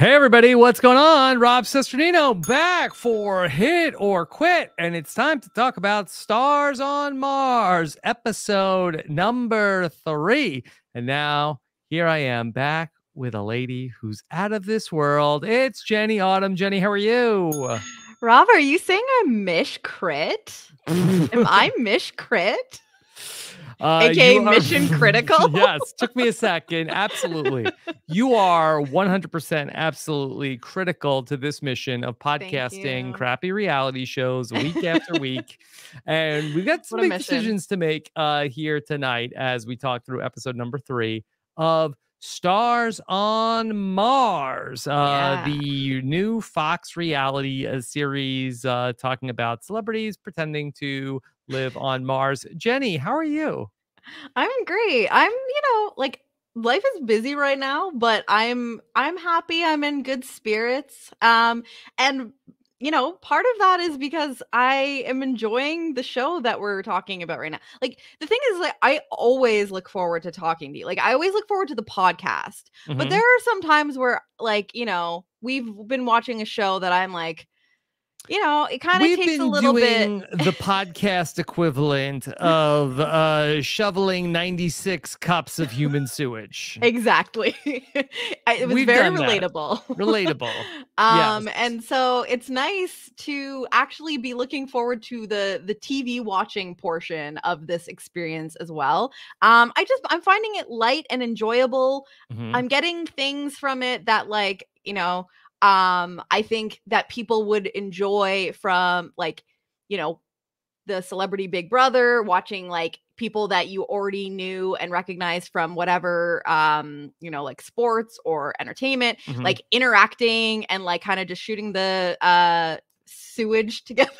Hey everybody, what's going on? Rob Cesternino back for Hit or Quit, and it's time to talk about Stars on Mars, episode number 3. And now here I am back with a lady who's out of this world. It's Jenny Autumn. Jenny, how are you? Rob, are you saying I'm Mish Crit? Am I Mish Crit? AKA You are, Mission Critical? Yes, took me a second. Absolutely. You are 100% absolutely critical to this mission of podcasting crappy reality shows week after week. And we've got some What a big mission. decisions to make here tonight as we talk through episode number 3 of Stars on Mars, the new Fox reality series talking about celebrities pretending to live on Mars. Jenny, how are you? I'm great. Life is busy right now, but I'm happy. I'm in good spirits. And part of that is because I am enjoying the show that we're talking about right now. Like, the thing is, like, I always look forward to talking to you. Like, I always look forward to the podcast. But there are some times where, like, we've been watching a show that I'm like, it kind of takes a little bit. We've been doing the podcast equivalent of shoveling 96 cups of human sewage. Exactly. It was very relatable. Relatable. Yes. And so it's nice to actually be looking forward to the TV watching portion of this experience as well. I'm finding it light and enjoyable. I'm getting things from it that, like, I think that people would enjoy from, like, the Celebrity Big Brother, watching, like, people that you already knew and recognized from whatever, like sports or entertainment, like interacting and, like, kind of just shooting the sewage together.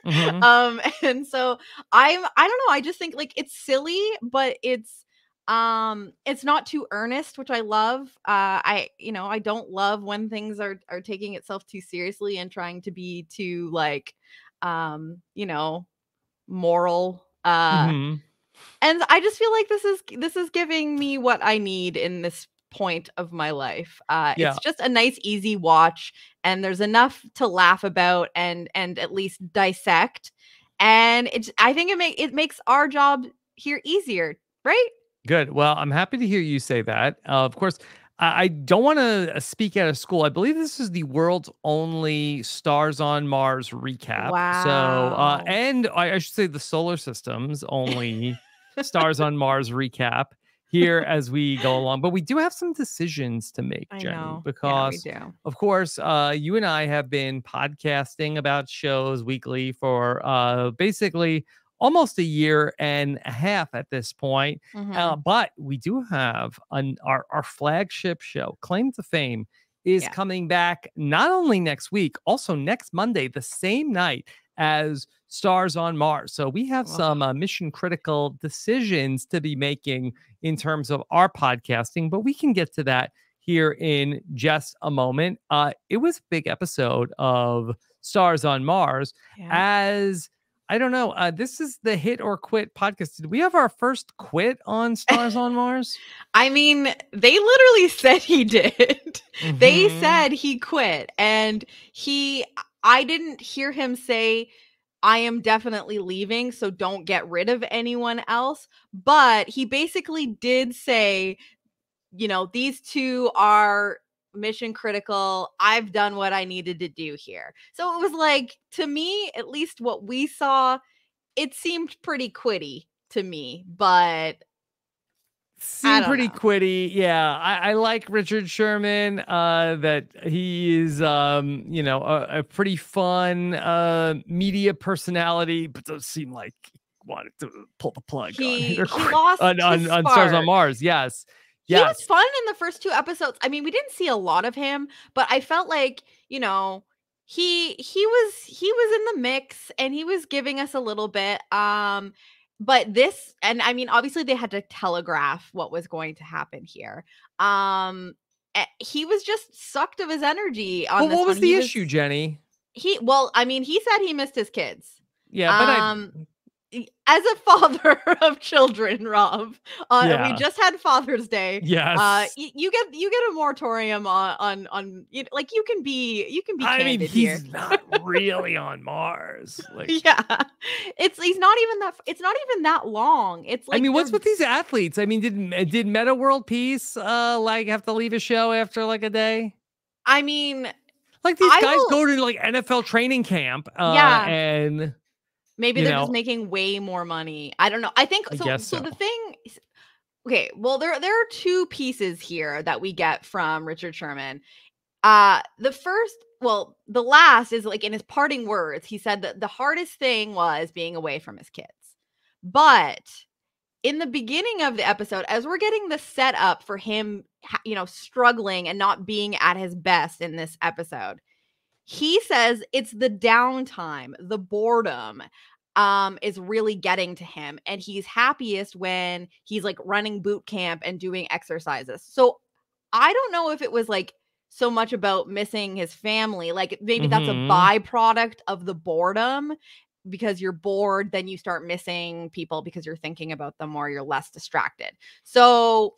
And so I don't know, I just think, like, it's silly, but it's not too earnest, which I love. I don't love when things are taking itself too seriously and trying to be too, like, moral. And I just feel like this is giving me what I need in this point of my life. It's just a nice, easy watch, and there's enough to laugh about and at least dissect. And I think it makes our job here easier, right? Good. Well, I'm happy to hear you say that. Of course, I don't want to speak out of school. I believe this is the world's only Stars on Mars recap. Wow. So, and I should say the solar system's only Stars on Mars recap here as we go along. But we do have some decisions to make, Jenny, because, of course, you and I have been podcasting about shows weekly for basically almost a year and a half at this point. But we do have our flagship show, Claim to Fame, is coming back not only next week, also next Monday, the same night as Stars on Mars. So we have some mission critical decisions to be making in terms of our podcasting, but we can get to that here in just a moment. It was a big episode of Stars on Mars as... I don't know. This is the Hit or Quit podcast. Did we have our first quit on Stars on Mars? I mean, they literally said he did. They said he quit. And I didn't hear him say, I am definitely leaving, so don't get rid of anyone else. But he basically did say, these two are mission critical. I've done what I needed to do here. So it was like, to me, at least what we saw, it seemed pretty quitty to me, but seemed pretty quitty. Yeah. I like Richard Sherman, that he is, a pretty fun media personality, but does seem like he wanted to pull the plug he lost on Stars on Mars. Yes. He was fun in the first 2 episodes. I mean, we didn't see a lot of him, but I felt like, he was in the mix and he was giving us a little bit. But this, and I mean, obviously they had to telegraph what was going to happen here. He was just sucked of his energy on this. What was the issue, Jenny? He said he missed his kids. Yeah, but as a father of children, Rob, we just had Father's Day. Yes. You get a moratorium on like you can be I mean, candid he's here. not really on Mars. Like, yeah, he's not even that long. It's like, I mean, what's with these athletes? I mean, did Meta World Peace like have to leave a show after like a day? I mean, like these guys go to like NFL training camp, and maybe they're just making way more money. I don't know. I think so. So the thing, okay, well, there are two pieces here that we get from Richard Sherman. The first, well, the last is like in his parting words, he said that the hardest thing was being away from his kids. But in the beginning of the episode, as we're getting the setup for him, struggling and not being at his best in this episode, he says it's the downtime, the boredom, is really getting to him. And he's happiest when he's like running boot camp and doing exercises. So I don't know if it was like so much about missing his family. Like maybe that's a byproduct of the boredom, because you're bored, then you start missing people because you're thinking about them more, you're less distracted. So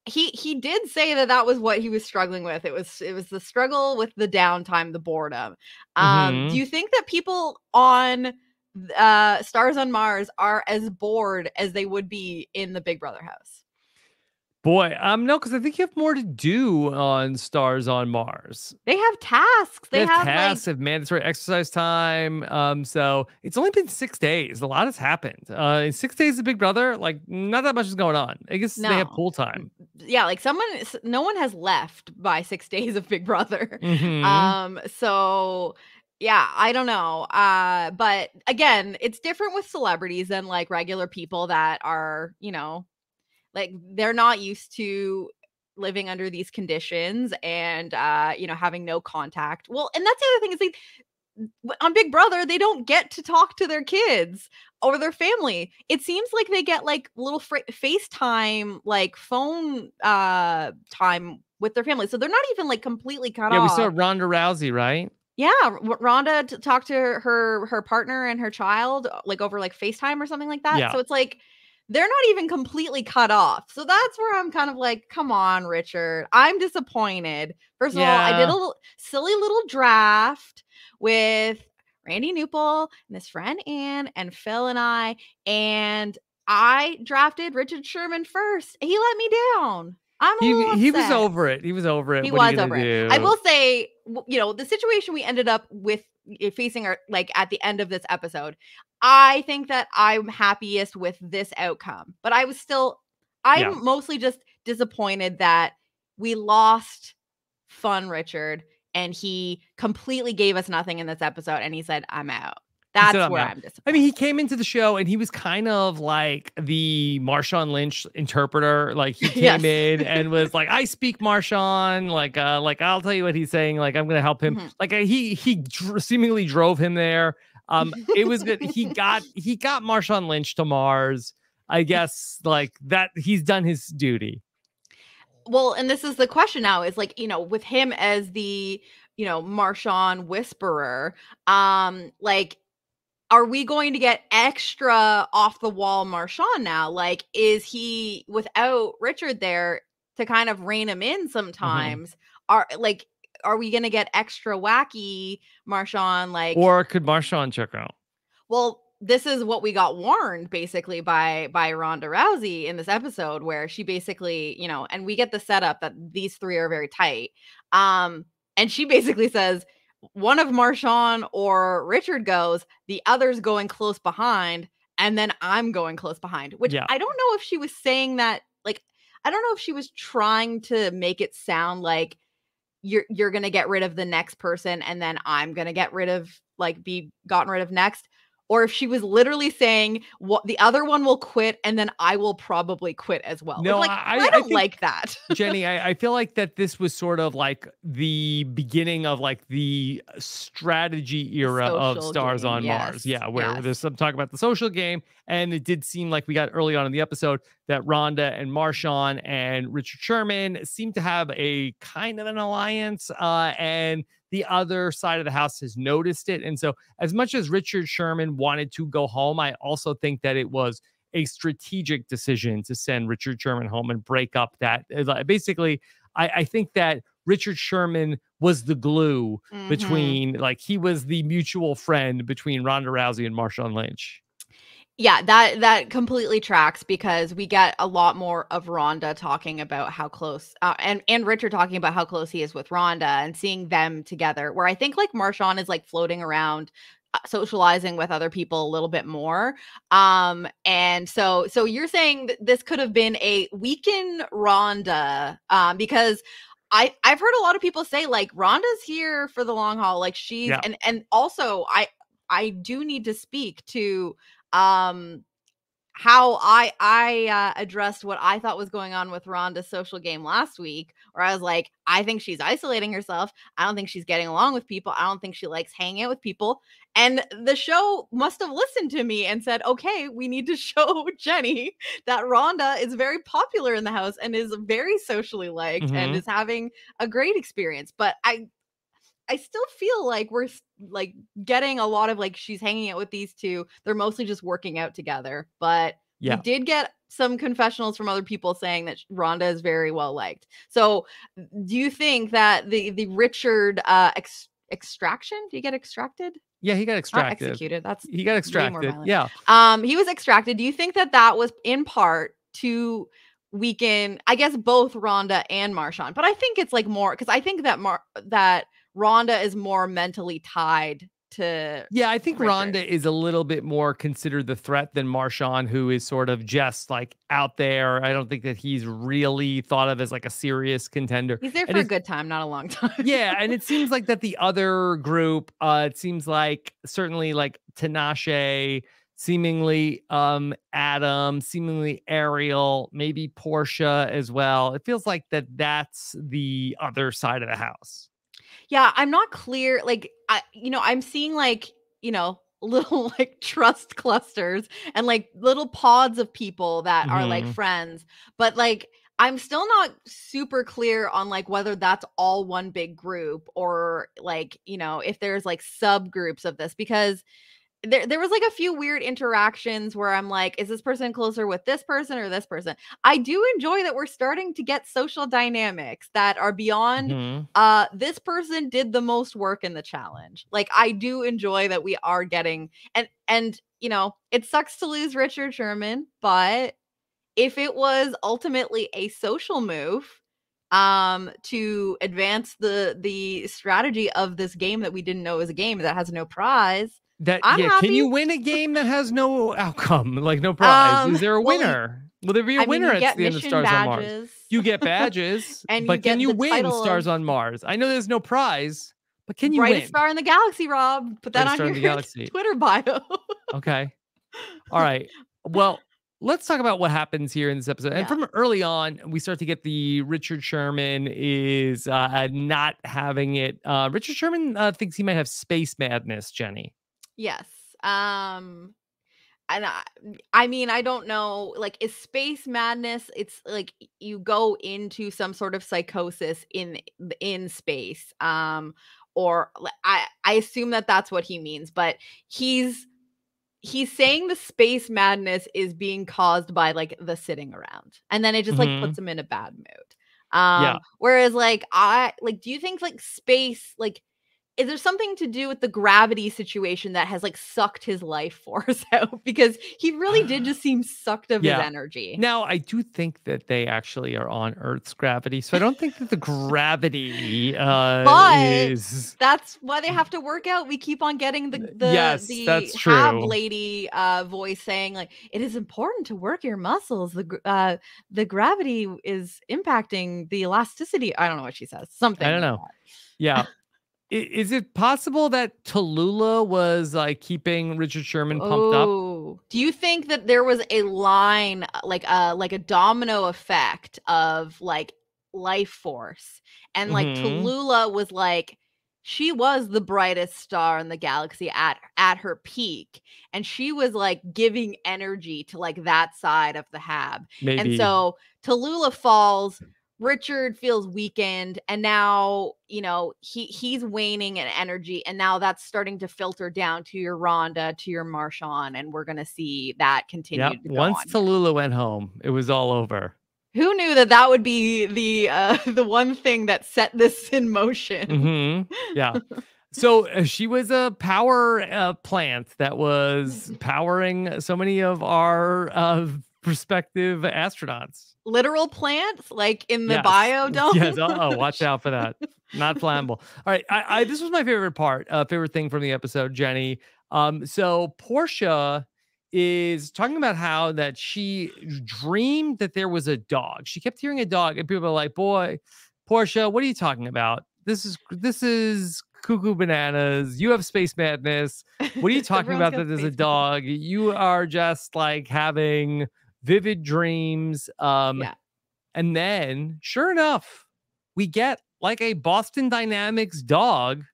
he did say that was what he was struggling with. It was the struggle with the downtime, the boredom. Do you think that people on Stars on Mars are as bored as they would be in the Big Brother house? Boy, no, because I think you have more to do on Stars on Mars. They have tasks. They have tasks, have mandatory exercise time. So it's only been 6 days. A lot has happened. In 6 days of Big Brother, like not that much is going on. I guess they have pool time. Yeah, like no one has left by 6 days of Big Brother. So yeah, I don't know. But again, it's different with celebrities than like regular people that are, like they're not used to living under these conditions and having no contact. Well, and that's the other thing is like on Big Brother, they don't get to talk to their kids or their family. It seems like they get like little FaceTime, like phone time with their family. So they're not even like completely cut off. Yeah, we saw Ronda Rousey, right? Yeah, Rhonda talked to her partner and her child like over like FaceTime or something like that. Yeah. So it's like they're not even completely cut off. So that's where I'm kind of like, come on, Richard. I'm disappointed. First of all, I did a silly little draft with Randy Newpol and his friend Ann and Phil and I drafted Richard Sherman first. He let me down. He was over it. He was over it. He was over it. I will say, the situation we ended up with facing at the end of this episode, I think that I'm happiest with this outcome. But I'm mostly just disappointed that we lost Fun Richard and he completely gave us nothing in this episode and he said, I'm out. That's where I'm disappointed. I mean, he came into the show and he was kind of like the Marshawn Lynch interpreter. Like he came in and was like, I speak Marshawn. Like I'll tell you what he's saying. Like, I'm going to help him. Like he seemingly drove him there. It was good. He got Marshawn Lynch to Mars. I guess like that he's done his duty. Well, and this is the question now is like, with him as the, Marshawn whisperer, like, are we going to get extra off the wall Marshawn now? Like, is he without Richard there to kind of rein him in sometimes? Are we going to get extra wacky Marshawn? Like, or could Marshawn check out? Well, this is what we got warned basically by Ronda Rousey in this episode where she basically, and we get the setup that these three are very tight. And she basically says, one of Marshawn or Richard goes, the other's going close behind, and then I'm going close behind, which I don't know if she was saying that, like, I don't know if she was trying to make it sound like you're going to get rid of the next person and then I'm going to get rid of, like, be gotten rid of next. Or if she was literally saying what the other one will quit and then I will probably quit as well. No, like, I don't like that. Jenny, I feel like that this was sort of like the beginning of like the strategy era of Stars on Mars. Yeah, where there's some talk about the social game. And it did seem like we got early on in the episode that Rhonda and Marshawn and Richard Sherman seemed to have a kind of an alliance. And the other side of the house has noticed it. And so as much as Richard Sherman wanted to go home, I also think that it was a strategic decision to send Richard Sherman home and break up that. Basically, I think that Richard Sherman was the glue between, like, he was the mutual friend between Ronda Rousey and Marshawn Lynch. Yeah, that completely tracks, because we get a lot more of Ronda talking about how close, and Richard talking about how close he is with Ronda, and seeing them together, where I think like Marshawn is like floating around, socializing with other people a little bit more. And so you're saying that this could have been a weaken Ronda, because I've heard a lot of people say like Ronda's here for the long haul, like she's and also I do need to speak to how I addressed what I thought was going on with Ronda's social game last week, where I was like, I think she's isolating herself. I don't think she's getting along with people. I don't think she likes hanging out with people. And the show must have listened to me and said, okay, we need to show Jenny that Ronda is very popular in the house and is very socially liked and is having a great experience. But I still feel like we're like getting a lot of like, she's hanging out with these two. They're mostly just working out together. But we did get some confessionals from other people saying that Ronda is very well liked. So do you think that the Richard extraction, do you get extracted? Yeah, he got extracted. Not executed. He got extracted. Yeah. He was extracted. Do you think that was in part to weaken, I guess, both Ronda and Marshawn? But I think it's like more, because I think that that Ronda is more mentally tied to. Yeah, I think Richard. Ronda is a little bit more considered the threat than Marshawn, who is sort of just like out there. I don't think that he's really thought of as like a serious contender. He's there for a good time, not a long time. Yeah, and it seems like that the other group, it seems like certainly like Tinashe, seemingly Adam, seemingly Ariel, maybe Portia as well. It feels like that's the other side of the house. Yeah, I'm not clear. Like, I'm seeing like, little like trust clusters and like little pods of people that are like friends. But like, I'm still not super clear on like whether that's all one big group or like, if there's like subgroups of this, because there was like a few weird interactions where I'm like, is this person closer with this person or this person? I do enjoy that we're starting to get social dynamics that are beyond this person did the most work in the challenge. Like, I do enjoy that we are getting, and it sucks to lose Richard Sherman, but if it was ultimately a social move to advance the strategy of this game that we didn't know was a game that has no prize, can you win a game that has no outcome, like no prize? Is there a winner? Will there be a winner at the end of Stars on Mars? You get badges, but can you win Stars on Mars? I know there's no prize, but can you Brightest win? star in the galaxy, Rob. Put that on your Twitter bio. Okay. All right. Well, let's talk about what happens here in this episode. And from early on, we start to get the Richard Sherman is not having it. Richard Sherman thinks he might have space madness, Jenny. Yes. And I mean, I don't know, like, is space madness, it's like you go into some sort of psychosis in space. Or I assume that that's what he means, but he's saying the space madness is being caused by like the sitting around, and then it just like puts him in a bad mood. Whereas like do you think like space, like, is there something to do with the gravity situation that has like sucked his life force out? Because he really did just seem sucked of his energy. Now, I do think that they actually are on Earth's gravity, so I don't think that the gravity is. That's why they have to work out. We keep on getting the that's true. HAB lady voice saying like, it is important to work your muscles. The gravity is impacting the elasticity. I don't know what she says. Something. I don't know. Yeah. Is it possible that Tallulah was like keeping Richard Sherman pumped up? Do you think that there was a line, like a domino effect of like life force, and like Tallulah was like, she was the brightest star in the galaxy at her peak, and she was like giving energy to like that side of the HAB. Maybe. And so Tallulah falls, Richard feels weakened, and now, you know, he's waning in energy, and now that's starting to filter down to your Rhonda, to your Marshawn, and we're gonna see that continue to go Once on here. Tallulah went home, it was all over. Who knew that that would be the one thing that set this in motion? Yeah. So she was a power plant that was powering so many of our prospective astronauts. Literal plants, like in the biodome. Yes. Watch out for that. Not flammable. All right. I this was my favorite part, favorite thing from the episode, Jenny. So Portia is talking about how that she dreamed that there was a dog. She kept hearing a dog, and people are like, "Boy, Portia, what are you talking about? This is cuckoo bananas. You have space madness. What are you talking about that there's a dog? You are just like having vivid dreams." And then, sure enough, we get like a Boston Dynamics dog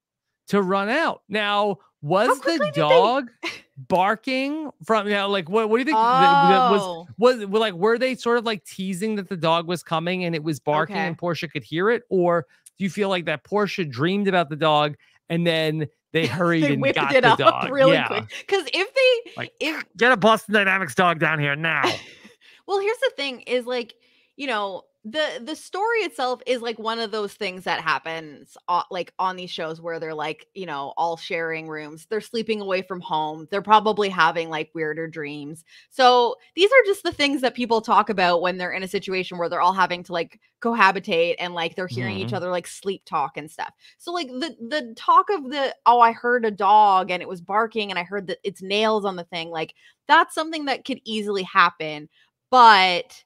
to run out. Now, was the dog barking from, like, what do you think? Was like, were they sort of like teasing that the dog was coming and it was barking and Portia could hear it? Or do you feel like that Portia dreamed about the dog and then they hurried and got the dog really quick? Because if get a Boston Dynamics dog down here now. Well, here's the thing is, like, you know, the story itself is like one of those things that happens like on these shows where they're like, you know, all sharing rooms. They're sleeping away from home. They're probably having like weirder dreams. So these are just the things that people talk about when they're in a situation where they're all having to like cohabitate and like they're hearing each other like sleep talk and stuff. So like the talk of I heard a dog and it was barking and I heard that its nails on the thing, like that's something that could easily happen. But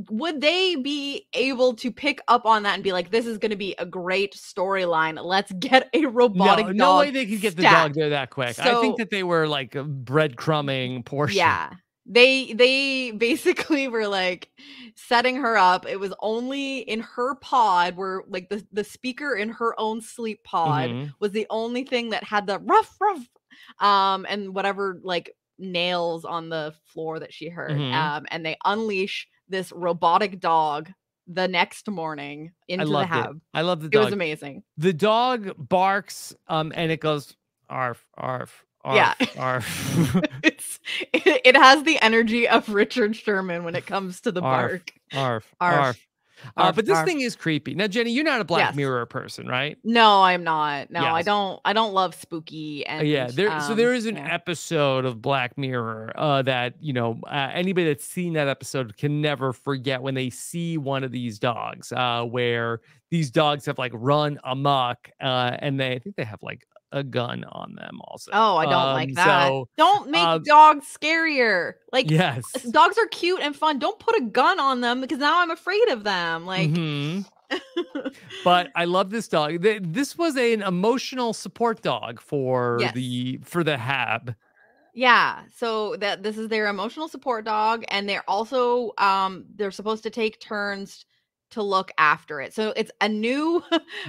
would they be able to pick up on that and be like, this is going to be a great storyline? Let's get a robotic dog. No way they could get the dog there that quick. I think that they were like breadcrumbing Portia. Yeah. They basically were like setting her up. It was only in her pod where like the speaker in her own sleep pod was the only thing that had the ruff and whatever like nails on the floor that she heard. And they unleash this robotic dog the next morning into the hab. I love the dog. It was amazing. The dog barks and it goes arf arf arf arf. It has the energy of Richard Sherman when it comes to the bark. Arf arf. But this thing is creepy. Now, Jenny, you're not a Black Mirror person, right? No, I'm not. No, I don't love spooky. And so there is an episode of Black Mirror that, you know, anybody that's seen that episode can never forget when they see one of these dogs, where these dogs have like run amok, and I think they have like a gun on them also. Oh, I don't like that. So, don't make dogs scarier. Like, dogs are cute and fun. Don't put a gun on them because now I'm afraid of them. Like, but I love this dog. This was an emotional support dog for the hab. Yeah, so this is their emotional support dog, and they're also they're supposed to take turns to look after it. So it's a new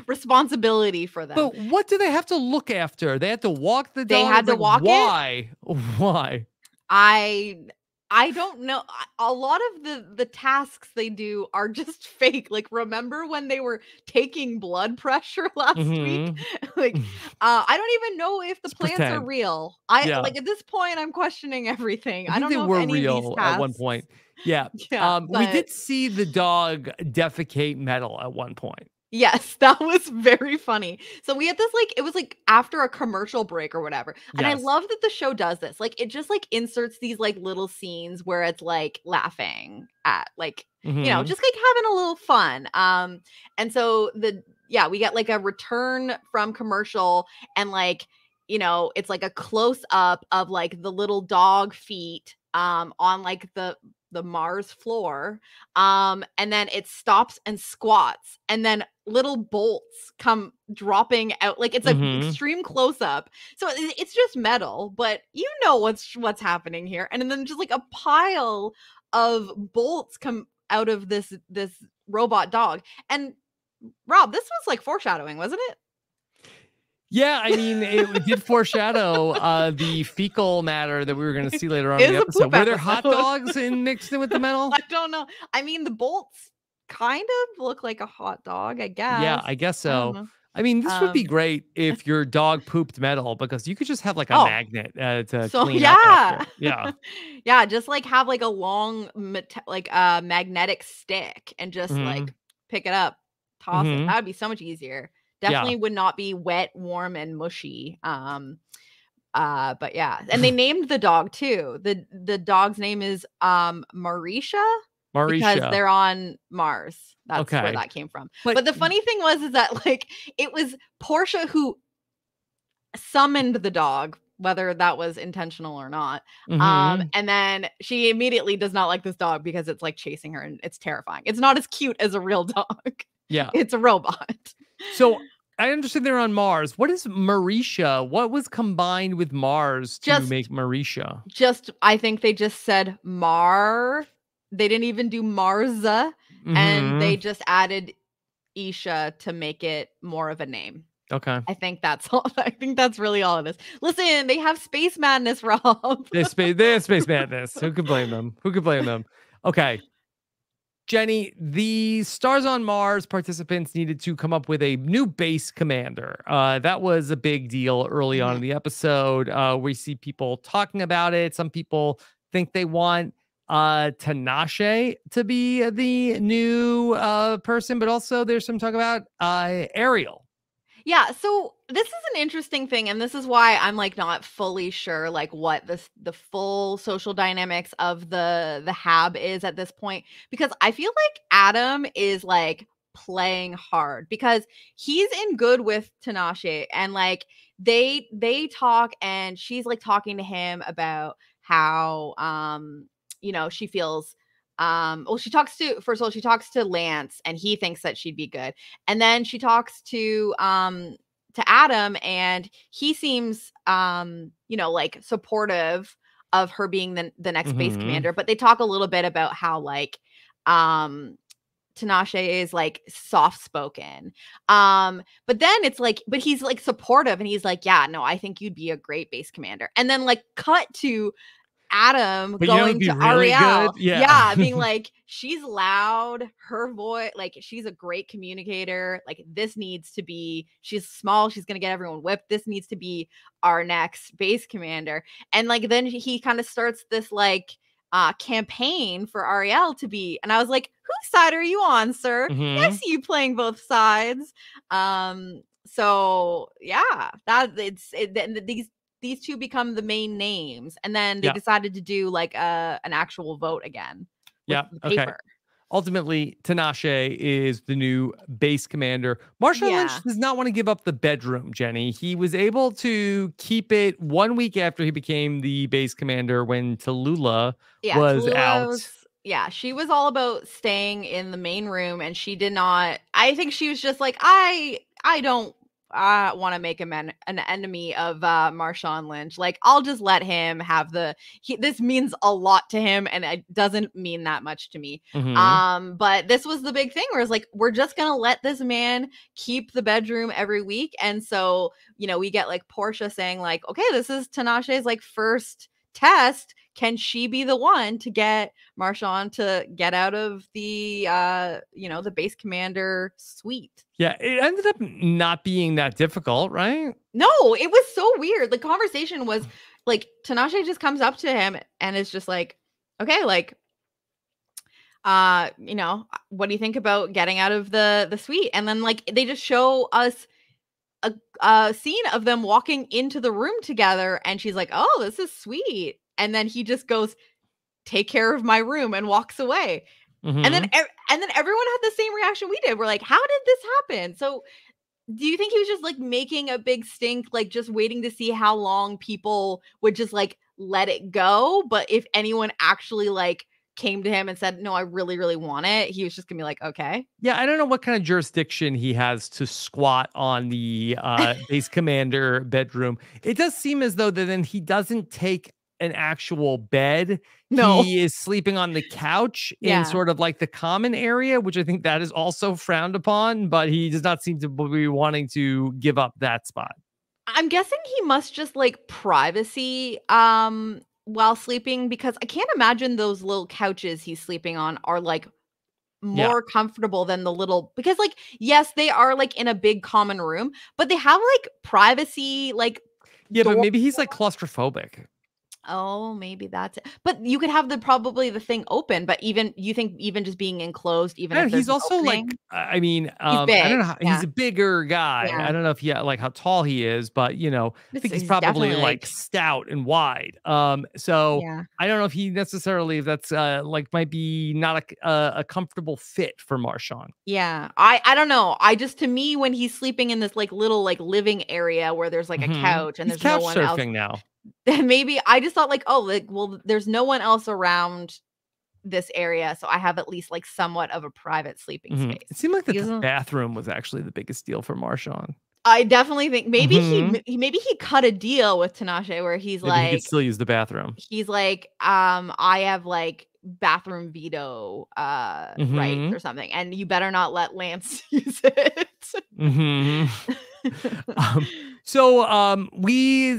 responsibility for them. But what do they have to look after? They had to walk the dog? They had to walk it? Why? I don't know. A lot of the tasks they do are just fake. Like, remember when they were taking blood pressure last week? Like, I don't even know if the plants are real. Like at this point, I'm questioning everything. I don't know if any of these tasks at one point. Yeah. We did see the dog defecate metal at one point. Yes, that was very funny. So we had this, like, it was like after a commercial break or whatever. And I love that the show does this. Like, it just like inserts these like little scenes where it's like laughing at like, you know, just like having a little fun. And so we got like a return from commercial and like, you know, it's like a close up of like the little dog feet on like the Mars floor, and then it stops and squats, and then little bolts come dropping out. Like, it's an extreme close up, so it's just metal, but you know what's happening here. And then just like a pile of bolts come out of this robot dog. And Rob, this was like foreshadowing, wasn't it? Yeah, I mean, it did foreshadow the fecal matter that we were going to see later on in the episode. Were there hot dogs mixed in with the metal? I don't know. I mean, the bolts kind of look like a hot dog, I guess. Yeah, I guess I don't so. know. I mean, this would be great if your dog pooped metal, because you could just have like a magnet to clean up after. Yeah. Yeah, just like have like a long like a magnetic stick and just like pick it up, toss it. That would be so much easier. Definitely would not be wet, warm, and mushy. But yeah, and they named the dog too. The dog's name is Marisha. Because they're on Mars. That's where that came from. But the funny thing is that like it was Portia who summoned the dog, whether that was intentional or not. And then she immediately does not like this dog because it's like chasing her and it's terrifying. It's not as cute as a real dog. Yeah. It's a robot. So I understand they're on Mars. What is Marisha? What was combined with Mars to make Marisha? I think they just said Mar. They didn't even do Marza, and they just added Isha to make it more of a name. Okay. I think that's all. I think that's really all it is. Listen, they have space madness, Rob. They have space madness. Who could blame them? Okay. Jenny, the Stars on Mars participants needed to come up with a new base commander. That was a big deal early on in the episode. We see people talking about it. Some people think they want Tinashe to be the new person, but also there's some talk about Ariel. Yeah, so this is an interesting thing, and this is why I'm like not fully sure like what the full social dynamics of the HAB is at this point, because I feel like Adam is like playing hard because he's in good with Tinashe, and like they talk, and she's like talking to him about how she feels she talks to Lance, and he thinks that she'd be good, and then she talks to Adam, and he seems like supportive of her being the next base commander, but they talk a little bit about how like Tinashe is like soft spoken, but then it's like, but he's like supportive, and he's like, yeah, no, I think you'd be a great base commander, and then like cut to Adam going to really Ariel. Yeah, being like, she's loud, her voice, like she's a great communicator. Like she's small, she's gonna get everyone whipped. This needs to be our next base commander. And like then he kind of starts this like campaign for Ariel to be, and I was like, whose side are you on, sir? I see you playing both sides. So yeah, these two become the main names, and then they decided to do like an actual vote again. Okay. Ultimately, Tinashe is the new base commander. Marshall Lynch does not want to give up the bedroom, Jenny. He was able to keep it 1 week after he became the base commander when Tallulah was out. She was all about staying in the main room, and she did not. I think she was just like, I don't want to make him an enemy of Marshawn Lynch. Like, I'll just let him have this means a lot to him, and it doesn't mean that much to me. But this was the big thing where it's like, we're just gonna let this man keep the bedroom every week. And so, we get like Portia saying like, okay, this is Tinashe's like first test. Can she be the one to get Marshawn to get out of the the base commander suite? Yeah, it ended up not being that difficult, right? No, it was so weird. The conversation was like, Tinashe just comes up to him and is just like, okay, like, what do you think about getting out of the suite? And then like they just show us a scene of them walking into the room together, and she's like, oh, this is sweet. And then he just goes, take care of my room, and walks away. And then everyone had the same reaction we did. We're like, how did this happen? So do you think he was just like making a big stink, like just waiting to see how long people would just like let it go? But if anyone actually like came to him and said, no, I really, really want it, he was just gonna be like, okay. Yeah, I don't know what kind of jurisdiction he has to squat on the base commander bedroom. It does seem as though that then he doesn't take an actual bed. No, he is sleeping on the couch in sort of like the common area, which I think that is also frowned upon, but he does not seem to be wanting to give up that spot. I'm guessing he must just like privacy while sleeping, because I can't imagine those little couches he's sleeping on are like more comfortable than the little, because like, yes, they are like in a big common room, but they have like privacy, like but maybe he's like claustrophobic. Oh, maybe that's it. But you could have probably the thing open, but even you think even just being enclosed, even if he's also opening, like, I mean, he's big. I don't know. He's a bigger guy. Yeah. I don't know if like how tall he is, but I think he's probably like stout and wide. So I don't know if he necessarily, that's like might be not a comfortable fit for Marshawn. Yeah. I don't know. To me, when he's sleeping in this like little like living area where there's like a couch and he's there's no one else now. Maybe I just thought like, oh, like, well, there's no one else around this area, so I have at least like somewhat of a private sleeping space. It seemed like the bathroom was actually the biggest deal for Marshawn. I definitely think maybe he cut a deal with Tinashe where he's like, he could still use the bathroom. He's like, I have like bathroom veto rights or something, and you better not let Lance use it. So we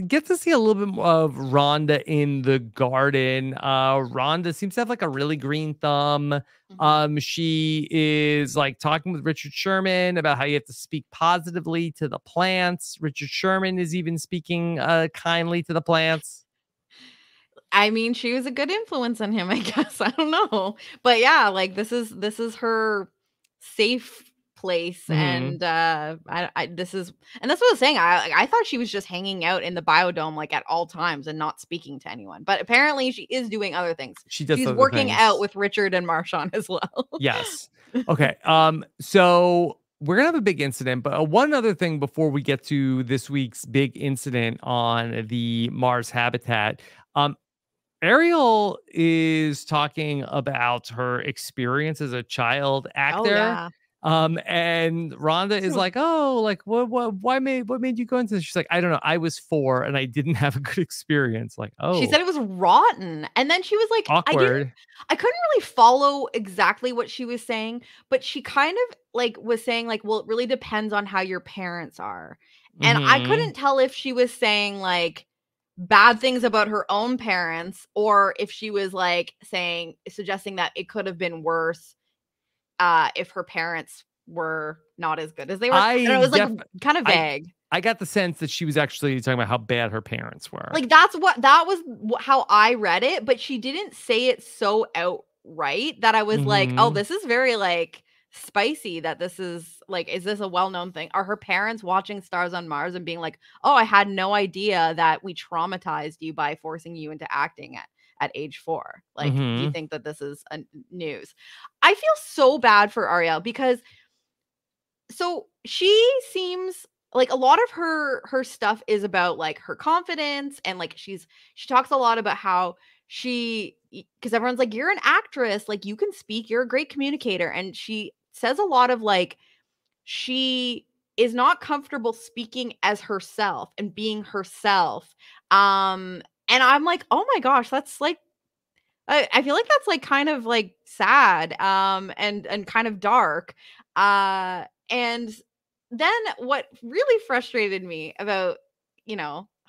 get to see a little bit of Rhonda in the garden. Rhonda seems to have like a really green thumb. She is like talking with Richard Sherman about how you have to speak positively to the plants. Richard Sherman is even speaking kindly to the plants. I mean, she was a good influence on him, I guess. I don't know. But yeah, like this is her safe place, and that's what I was saying. I thought she was just hanging out in the biodome like at all times and not speaking to anyone, but apparently she is doing other things. She's working out with Richard and Marshawn as well. Yes. Okay. So we're gonna have a big incident, but one other thing before we get to this week's big incident on the Mars habitat. Ariel is talking about her experience as a child actor. And Rhonda is like, oh, like what made you go into this? She's like, I don't know. I was 4 and I didn't have a good experience. Like, oh, she said it was rotten. And then she was like, awkward. I couldn't really follow exactly what she was saying, but she kind of like was saying like, well, it really depends on how your parents are. And I couldn't tell if she was saying like bad things about her own parents, or if she was like suggesting that it could have been worse if her parents were not as good as they were. It was like kind of vague. I got the sense that she was actually talking about how bad her parents were. Like that was how I read it, but she didn't say it so outright that I was like, oh, this is very like spicy, that this is like, is this a well-known thing? Are her parents watching Stars on Mars and being like, oh, I had no idea that we traumatized you by forcing you into acting at age 4? Like, do you think that this is news? I feel so bad for Ariel because so she seems like a lot of her stuff is about like her confidence, and like she talks a lot about how because everyone's like, you're an actress, like you can speak, you're a great communicator, and she says a lot of like she is not comfortable speaking as herself and being herself. And I'm like, oh my gosh, that's like I feel like that's like kind of like sad and kind of dark. And then what really frustrated me about,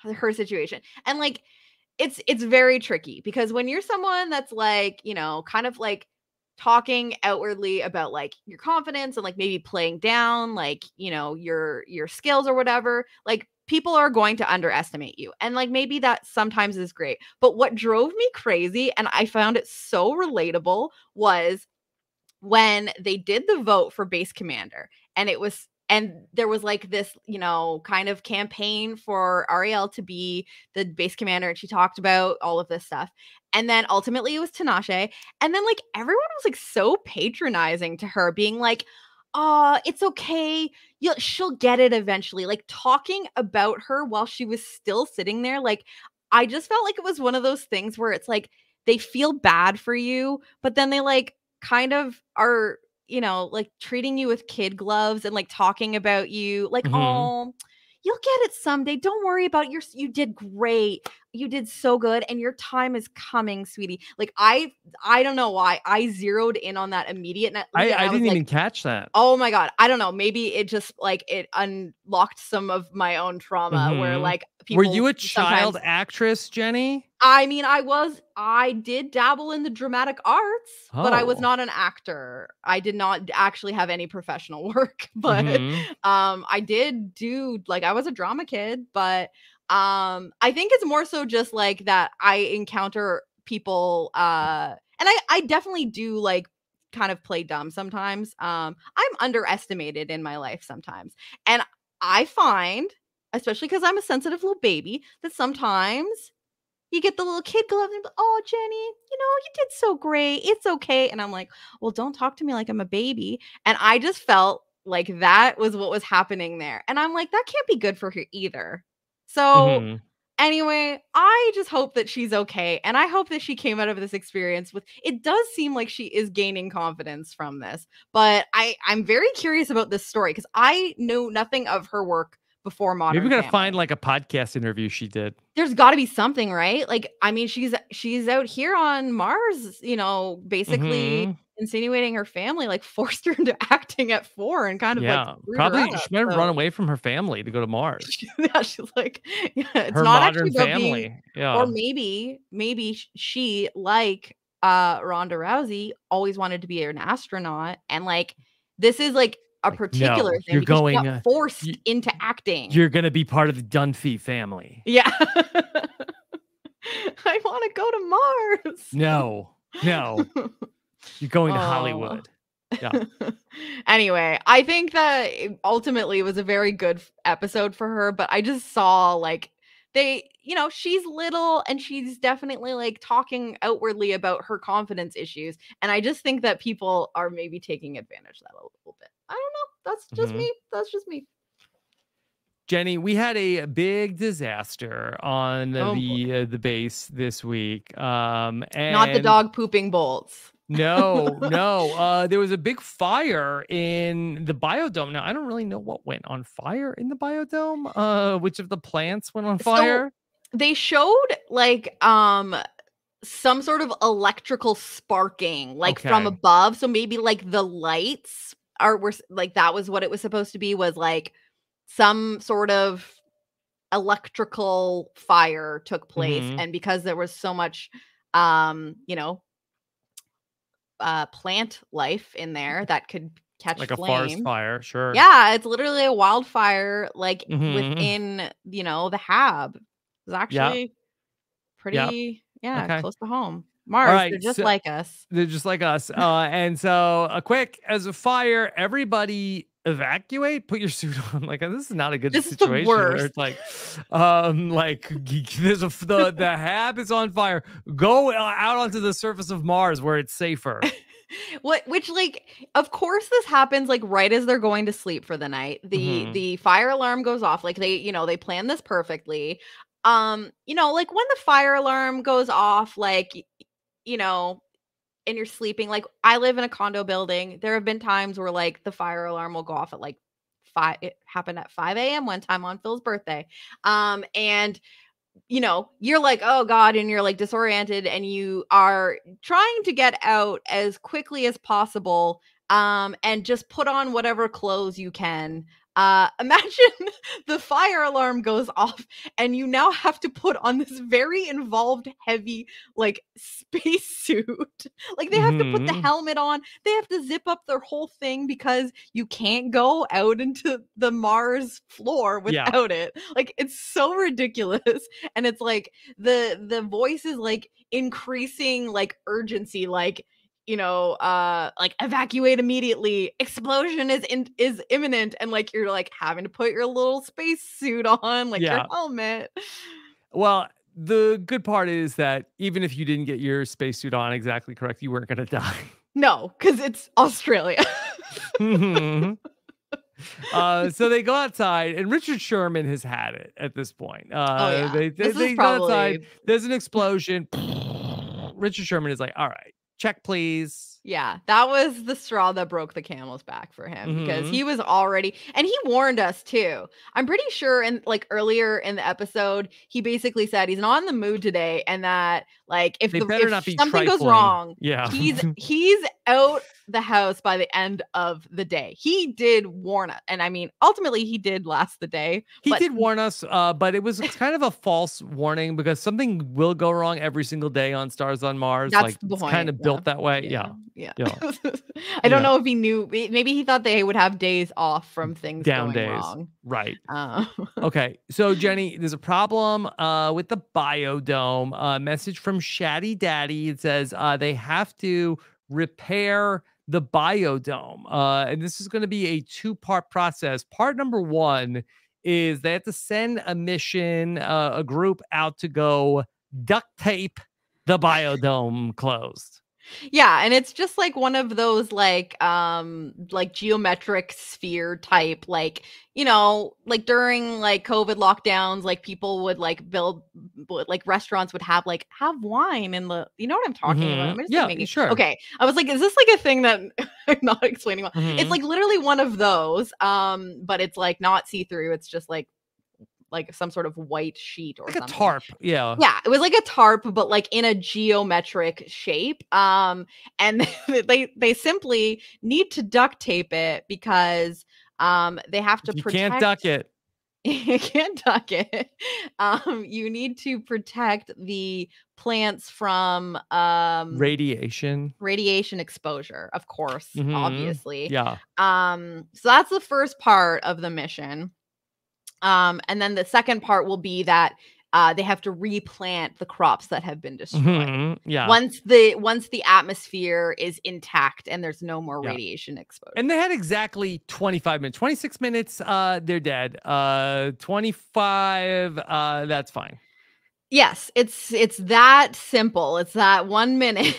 her situation, and like it's very tricky because when you're someone that's like, kind of like talking outwardly about like your confidence and like maybe playing down like, your skills or whatever, like people are going to underestimate you. And like maybe that sometimes is great. But what drove me crazy, and I found it so relatable, was when they did the vote for base commander, and there was like this, kind of campaign for Ariel to be the base commander, and she talked about all of this stuff. And then ultimately it was Tinashe. And then like everyone was like so patronizing to her, being like, oh, it's okay, she'll get it eventually. Like talking about her while she was still sitting there. Like I just felt like it was one of those things where it's like they feel bad for you, but then they like kind of are, like treating you with kid gloves and like talking about you like, oh, you'll get it someday. Don't worry about it. You did great. You did so good. And your time is coming, sweetie. Like, I don't know why I zeroed in on that immediately. I didn't even catch that. Oh my God. I don't know. Maybe it just like it unlocked some of my own trauma where like people. Were you a child actress, Jenny? I mean, I did dabble in the dramatic arts, but I was not an actor. I did not actually have any professional work, but I did do, like, I was a drama kid, but I think it's more so just like that I encounter people and I definitely do like kind of play dumb sometimes. I'm underestimated in my life sometimes. And I find, especially because I'm a sensitive little baby, that sometimes you get the little kid glove and, oh, Jenny, you did so great. It's okay. And I'm like, well, don't talk to me like I'm a baby. And I just felt like that was what was happening there. And I'm like, that can't be good for her either. So anyway, I just hope that she's okay. And I hope that she came out of this experience with, it does seem like she is gaining confidence from this. But I'm very curious about this story because I know nothing of her work before Modern Maybe we gotta Family. find like a podcast interview she did. There's got to be something, right? Like, I mean, she's out here on Mars, basically insinuating her family, like forced her into acting at 4 and kind of like probably she might have run away from her family to go to Mars. Yeah, she's like, it's her not Modern actually Family. Or maybe she, like Ronda Rousey, always wanted to be an astronaut, and like this is like a particular thing. You're going she got forced into acting. You're gonna be part of the Dunphy family. Yeah. I want to go to Mars. No. You're going to Hollywood. Yeah. Anyway, I think that ultimately it was a very good episode for her, but I just saw like she's little and she's definitely like talking outwardly about her confidence issues. And I just think that people are maybe taking advantage of that a little bit. I don't know. That's just me. That's just me. Jenny, we had a big disaster on the base this week. And not the dog pooping bolts. No. There was a big fire in the biodome. Now, I don't really know what went on fire in the biodome. Which of the plants went on fire? So they showed like some sort of electrical sparking, like from above. So maybe like the lights were like, that was what it was supposed to be, was like some sort of electrical fire took place. And because there was so much plant life in there that could catch like flame. A forest fire, sure. Yeah, it's literally a wildfire, like within the HAB. It's actually pretty close to home. Mars, they're just like us. They're just like us. And so as a fire, everybody evacuate, put your suit on. Like, this is not a good situation. Is the worst. Where it's like there's the HAB is on fire. Go out onto the surface of Mars where it's safer. Which like, of course this happens like right as they're going to sleep for the night. The fire alarm goes off. Like they plan this perfectly. Like when the fire alarm goes off, like, and you're sleeping, like I live in a condo building. There have been times where like the fire alarm will go off at like 5. It happened at 5 a.m. one time on Phil's birthday. And you're like, oh God, and you're like disoriented and you are trying to get out as quickly as possible and just put on whatever clothes you can. Imagine the fire alarm goes off and you now have to put on this very involved, heavy, like spacesuit. Like they have to put the helmet on. They have to zip up their whole thing because you can't go out into the Mars floor without it. Like it's so ridiculous. And it's like the voice is like increasing like urgency, like, like evacuate immediately, explosion is imminent, and like you're like having to put your little space suit on, like your helmet. Well, the good part is that even if you didn't get your spacesuit on exactly correct, you weren't gonna die. No, because it's Australia. So they go outside, and Richard Sherman has had it at this point. They go outside. There's an explosion. Richard Sherman is like, all right, check, please. Yeah, that was the straw that broke the camel's back for him because he was already, and he warned us too. I'm pretty sure in like earlier in the episode, he basically said he's not in the mood today, and that like if something goes wrong, he's out the house by the end of the day. He did warn us, and I mean, ultimately he did last the day. He did warn us, but it was kind of a false warning because something will go wrong every single day on Stars on Mars. That's like the it's point. kind of built that way. Yeah. I don't know if he knew. Maybe he thought they would have days off from things down going days. Wrong. Right. Okay. So Jenny, there's a problem with the biodome. Message from Shatty Daddy. It says they have to repair the biodome. And this is going to be a 2-part process. Part number 1 is they have to send a mission, a group out to go duct tape the biodome closed. Yeah, and it's just like one of those like geometric sphere type, like, you know, like during like COVID lockdowns, like people would like build, like restaurants would have wine in the, you know what I'm talking about? I'm just sure. Okay, I was like, is this like a thing that I'm not explaining well? It's like literally one of those, but it's like not see-through. It's just like some sort of white sheet or like something. A tarp. Yeah, it was like a tarp, but like in a geometric shape. And they simply need to duct tape it because they have to protect. You can't duck it. You can't duck it. You need to protect the plants from radiation exposure, of course, obviously. Yeah. So that's the first part of the mission. And then the second part will be that they have to replant the crops that have been destroyed. Once the atmosphere is intact and there's no more radiation exposure. And they had exactly 25 minutes. 26 minutes, they're dead. 25, that's fine. Yes, it's that simple. It's that 1 minute.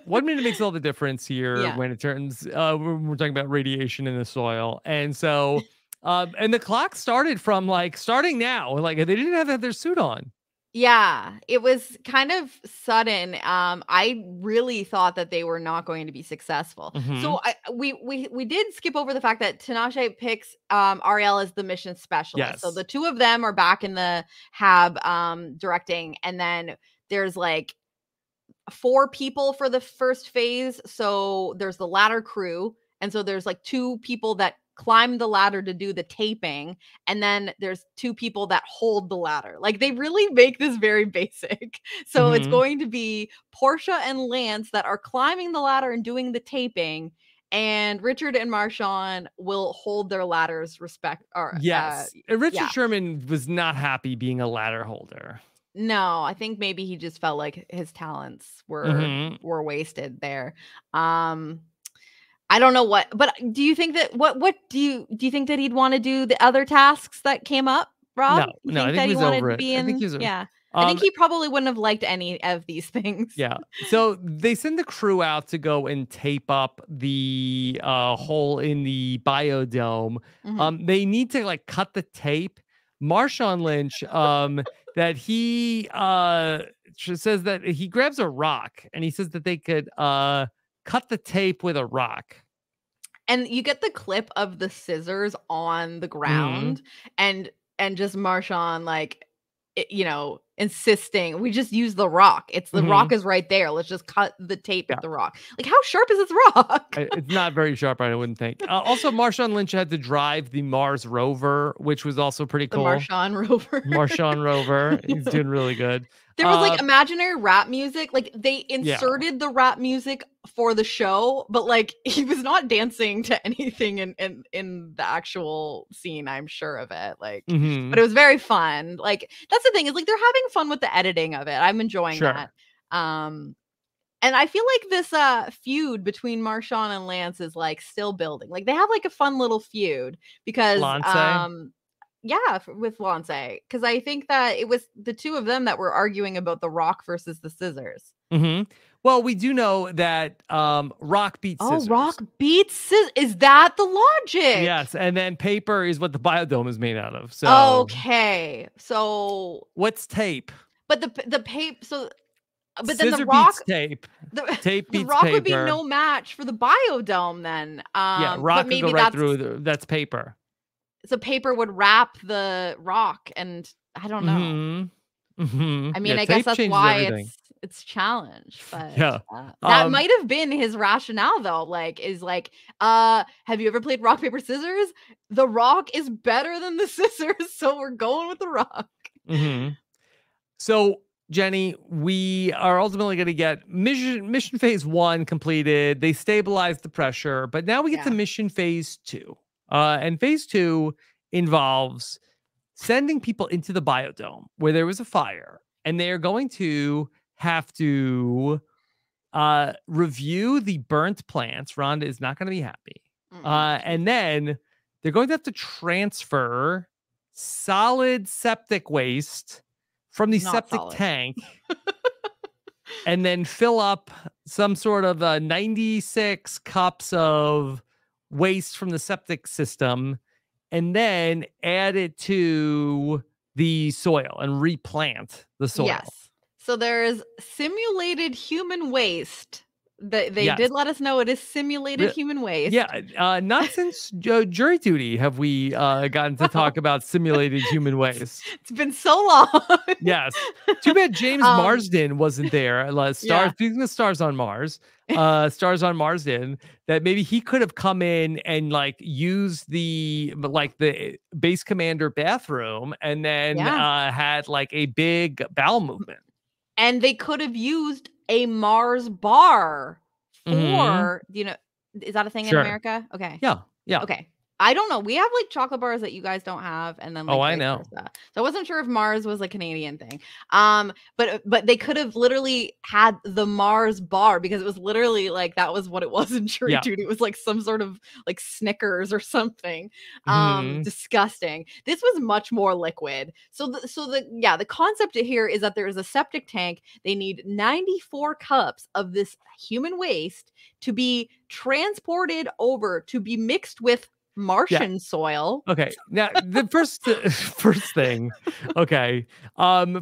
1 minute makes all the difference here when it turns. We're talking about radiation in the soil, and so. And the clock started from starting now. Like they didn't have to have their suit on. Yeah, it was kind of sudden. I really thought that they were not going to be successful. So we did skip over the fact that Tinashe picks Ariel as the mission specialist. Yes. So the two of them are back in the HAB directing, and then there's like 4 people for the first phase. So there's the ladder crew, and so there's like 2 people that climb the ladder to do the taping, and then there's 2 people that hold the ladder. Like they really make this very basic. So it's going to be Portia and Lance that are climbing the ladder and doing the taping, and Richard and Marshawn will hold their ladders Richard Sherman was not happy being a ladder holder. No, I think maybe he just felt like his talents were wasted there. I don't know what, but do you think that what do you think that he'd want to do the other tasks that came up, Rob? No, I think he was over it. I think he was I think he probably wouldn't have liked any of these things. Yeah. So they send the crew out to go and tape up the hole in the biodome. They need to cut the tape. Marshawn Lynch, that he says that he grabs a rock and he says that they could cut the tape with a rock. And you get the clip of the scissors on the ground and just Marshawn insisting we just use the rock. It's the rock is right there. Let's just cut the tape with the rock. Like, how sharp is this rock? It's not very sharp, I wouldn't think. Also, Marshawn Lynch had to drive the Mars rover, which was also pretty cool. The Marshawn rover. He's doing really good. There was imaginary rap music. Like they inserted the rap music for the show, but he was not dancing to anything in the actual scene. I'm sure of it. But it was very fun. That's the thing is they're having fun with the editing of it. I'm enjoying that. And I feel like this feud between Marshawn and Lance is still building. They have a fun little feud because with Lance, because I think that it was the two of them that were arguing about the rock versus the scissors. Well, we do know that rock beats scissors. Oh, rock beats scissors. Is that the logic? Yes, and then paper is what the biodome is made out of. So okay, so what's tape? But the paper. So But then the Rock beats tape. Tape beats the Rock paper. Would be no match for the biodome then. Yeah, Rock could go right through. That's paper. So paper would wrap the Rock, and I don't know. I mean, I guess that's why it's challenged. But yeah, that might have been his rationale, though. Like, have you ever played rock paper scissors? The Rock is better than the scissors, so we're going with the Rock. So, Jenny, we are ultimately going to get mission phase 1 completed. They stabilized the pressure, but now we get to mission phase 2. And phase 2 involves sending people into the biodome where there was a fire, and they are going to have to review the burnt plants. Rhonda is not going to be happy. And then they're going to have to transfer solid septic waste from the septic tank and then fill up some sort of 96 cups of waste from the septic system and then add it to the soil and replant the soil. Yes. So there's simulated human waste. They did let us know it is simulated human waste. Yeah, not since jury duty have we gotten to talk about simulated human waste. It's been so long. Yes. Too bad James Marsden wasn't there. Speaking of Stars on Mars, Stars on Marsden, that maybe he could have come in and like used the base commander bathroom and then had like a big bowel movement. And they could have used a Mars bar for, is that a thing in America? Okay. Yeah. Okay. I don't know. We have like chocolate bars that you guys don't have, and then like, I know. So I wasn't sure if Mars was a Canadian thing. But they could have literally had the Mars bar because it was literally like that was what it was in jury duty. It was like some sort of like Snickers or something. Disgusting. This was much more liquid. So the concept here is that there is a septic tank. They need 94 cups of this human waste to be transported over to be mixed with Martian soil. Okay. Now the first thing. Okay.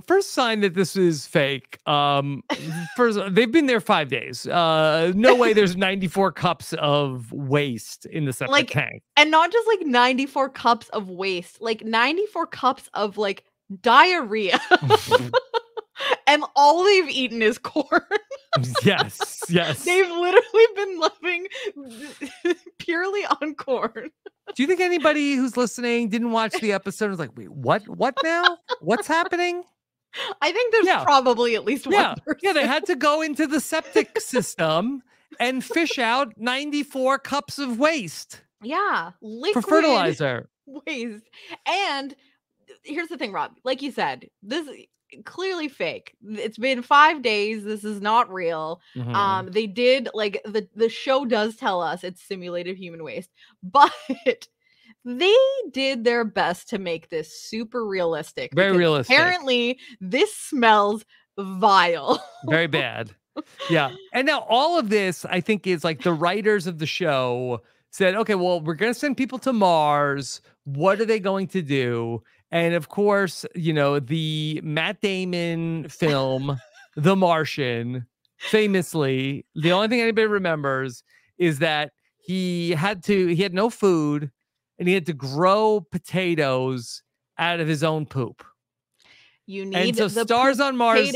First sign that this is fake. First, they've been there 5 days. No way there's 94 cups of waste in the septic tank. And not just like 94 cups of waste, like 94 cups of like diarrhea. And all they've eaten is corn. Yes. They've literally been living purely on corn. Do you think anybody who's listening didn't watch the episode and was like, wait, what now? What's happening? I think there's probably at least one person. Yeah, they had to go into the septic system and fish out 94 cups of waste. Yeah, liquid for fertilizer. Waste. And here's the thing, Rob. Like you said, this clearly fake. It's been 5 days. This is not real. They did like the show does tell us it's simulated human waste, but they did their best to make this super realistic. Very realistic. Apparently, this smells vile. Very bad. Yeah. And now all of this, I think, is like the writers of the show said, okay, well, we're going to send people to Mars. What are they going to do? And of course, the Matt Damon film, The Martian, famously, the only thing anybody remembers is that he had no food and he had to grow potatoes out of his own poop. You need and so the Stars on Mars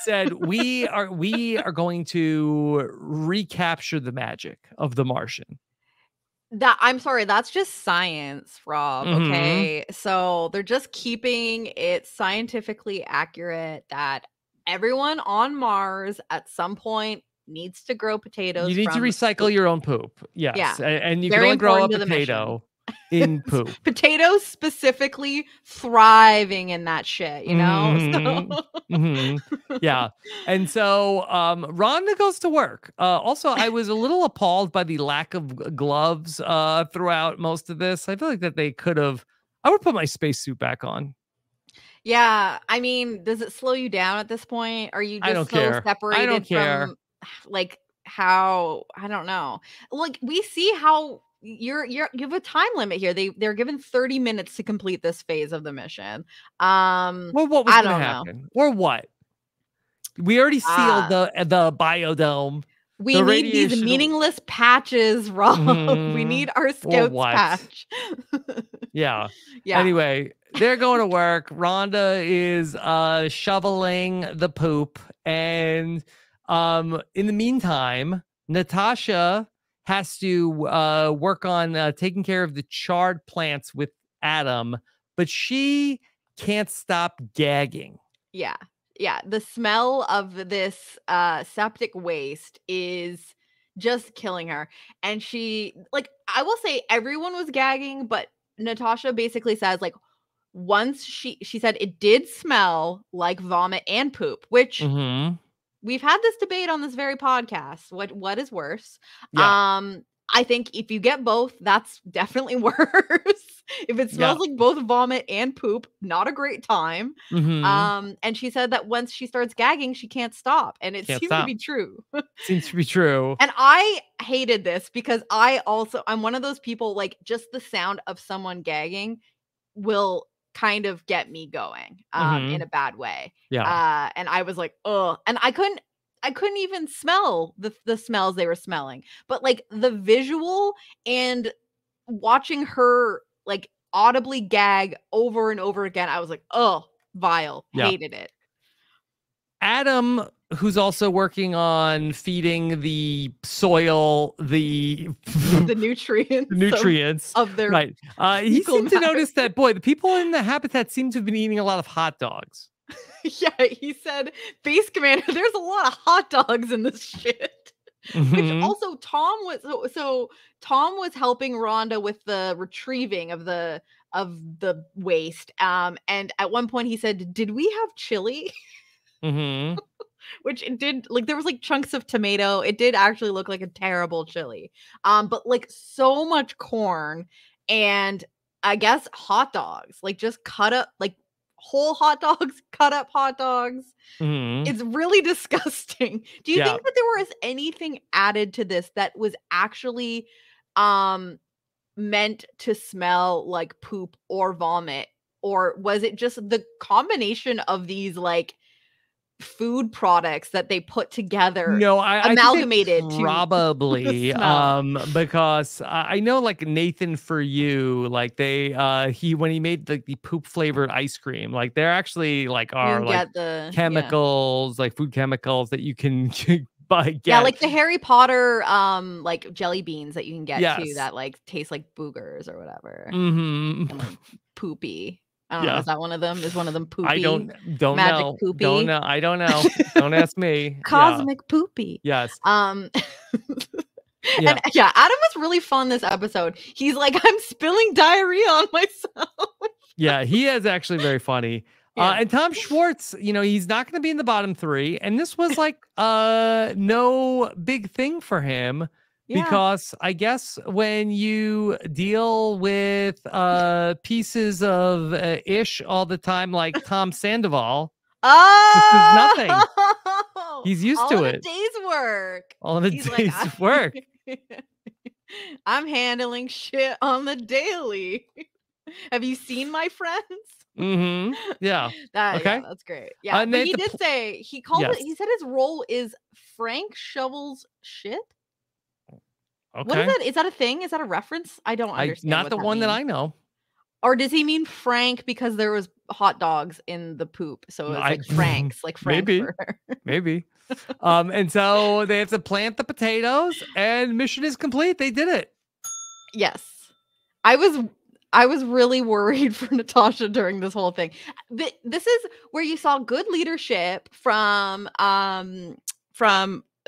said we are going to recapture the magic of The Martian. I'm sorry, that's just science, Rob. Okay. So they're just keeping it scientifically accurate that everyone on Mars at some point needs to grow potatoes. You need to recycle your own poop. Yes. Yeah. And you can only grow a potato in poop. Potatoes specifically thriving in that shit, Yeah. And so Rhonda goes to work. Also, I was a little appalled by the lack of gloves throughout most of this. I feel like that they could have. I would put my spacesuit back on. Yeah. I mean, does it slow you down at this point? Are you just separated from like how, I don't know. Like we see how you have a time limit here. They're given 30 minutes to complete this phase of the mission. Well, what was going to happen? Or what? We already sealed the biodome. We need these meaningless patches, Rob. We need our scouts patch. Yeah. Anyway, they're going to work. Rhonda is shoveling the poop. And in the meantime, Natasha has to work on taking care of the charred plants with Adam, but she can't stop gagging. Yeah. The smell of this septic waste is just killing her. And she, like, I will say everyone was gagging, but Natasha basically says, like, once she said it did smell like vomit and poop, which we've had this debate on this very podcast. What is worse? I think if you get both, that's definitely worse. If it smells like both vomit and poop, not a great time. And she said that once she starts gagging, she can't stop. And it seems to be true. Seems to be true. And I hated this because I'm one of those people, like, just the sound of someone gagging will kind of get me going in a bad way. And I was like, oh, and I couldn't even smell the smells they were smelling, but like the visual and watching her like audibly gag over and over again, I was like, oh, vile. Hated it. Adam, who's also working on feeding the soil the nutrients of their he seemed to notice that, boy, the people in the habitat seem to have been eating a lot of hot dogs. Yeah, he said, Base Commander, there's a lot of hot dogs in this shit. Which also Tom was helping Rhonda with the retrieving of the waste. And at one point he said, did we have chili? Which it did, like, there was like chunks of tomato. It did actually look like a terrible chili. But like so much corn and I guess hot dogs, like just cut up, like whole hot dogs, cut up hot dogs. It's really disgusting. Do you think that there was anything added to this that was actually meant to smell like poop or vomit? Or was it just the combination of these like food products that they put together? No, amalgamated I think probably because I know, like, Nathan For You, like they when he made the poop flavored ice cream, like there actually like are like chemicals, like food chemicals that you can get. Yeah, like the Harry Potter like jelly beans that you can get too, that like taste like boogers or whatever. And, like, poopy. I don't know. Is that one of them? Is one of them poopy? I don't Magic know. Poopy? Don't know. I don't know. Don't ask me. Cosmic poopy. Yes. And Adam was really fun this episode. He's like, I'm spilling diarrhea on myself. Yeah, he is actually very funny. And Tom Schwartz, you know, he's not going to be in the bottom three, and this was like no big thing for him. Because I guess when you deal with pieces of ish all the time, like Tom Sandoval, this is nothing. He's used to it. All of a day's work. Work. I'm handling shit on the daily. Have you seen my friends? Yeah. Okay. That's great. Yeah. But he did say he said his role is Frank Shovel's shit. Okay. What is that? Is that a thing? Is that a reference? I don't understand. Not the one that I know. Or does he mean Frank because there was hot dogs in the poop? So it was like Frank's, like Frankfurter. Maybe. And so they have to plant the potatoes, and mission is complete. They did it. Yes. I was really worried for Natasha during this whole thing. This is where you saw good leadership from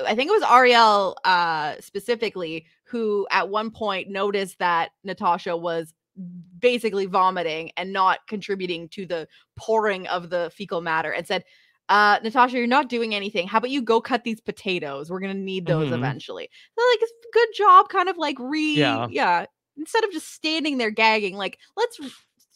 I think it was Ariel specifically, who at one point noticed that Natasha was basically vomiting and not contributing to the pouring of the fecal matter, and said, Natasha, you're not doing anything. How about you go cut these potatoes? We're going to need those eventually. So, like, it's a good job kind of like instead of just standing there gagging, like, let's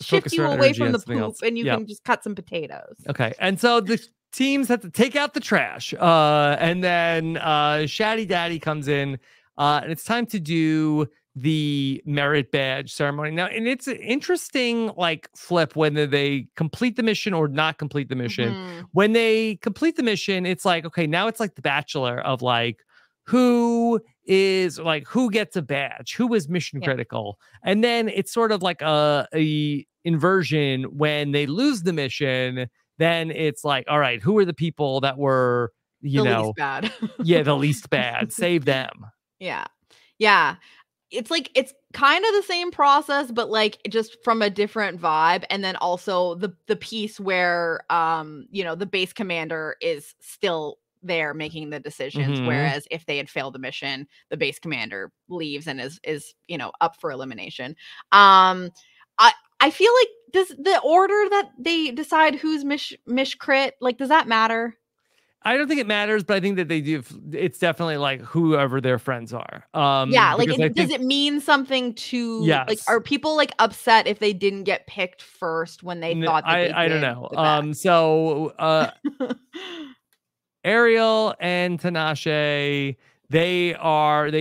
shift you away from the poop and you can just cut some potatoes. Okay. And so the teams have to take out the trash. And then Shaddy Daddy comes in, and it's time to do the merit badge ceremony now, and it's an interesting like flip whether they complete the mission or not complete the mission. When they complete the mission, it's like, okay, now it's like the Bachelor of like who gets a badge, who is mission critical, and then it's sort of like a inversion when they lose the mission. Then it's like, all right, who are the people that were the least bad? The least bad, save them. Yeah. It's like, it's kind of the same process, but like just from a different vibe. And then also the piece where, the base commander is still there making the decisions. Whereas if they had failed the mission, the base commander leaves and is up for elimination. I feel like does the order that they decide who's mish crit, like, does that matter? I don't think it matters, but I think that they do. It's definitely like whoever their friends are. Does it mean something to? Yes. Like, are people like upset if they didn't get picked first when they thought that they I don't know. So Ariel and Tinashe, they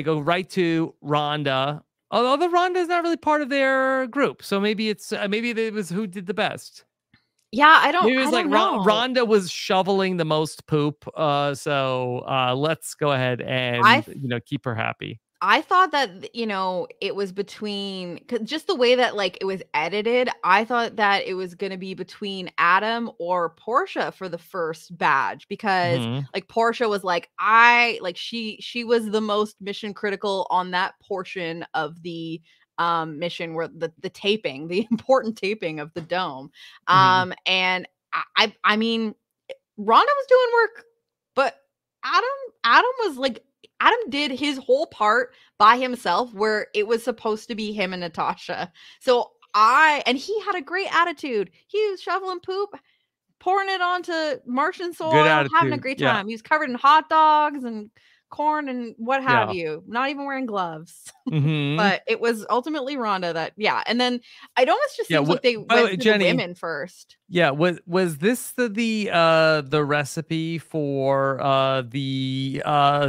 go right to Rhonda. Although Rhonda is not really part of their group, so maybe it was who did the best. Yeah, I don't. Maybe it was like Rhonda was shoveling the most poop. So let's go ahead and keep her happy. I thought that it was between, cause just the way that like it was edited. I thought that it was going to be between Adam or Portia for the first badge, because like Portia was like she was the most mission critical on that portion of the mission where the taping, the important taping of the dome. And I mean, Rhonda was doing work, but Adam was like, Adam did his whole part by himself, where it was supposed to be him and Natasha. So and he had a great attitude. He was shoveling poop, pouring it onto Martian soil, having a great time. He was covered in hot dogs and corn and what have you, not even wearing gloves. But it was ultimately Rhonda that and then it almost just seems like they went to Jenny, the women first. Was this the recipe for the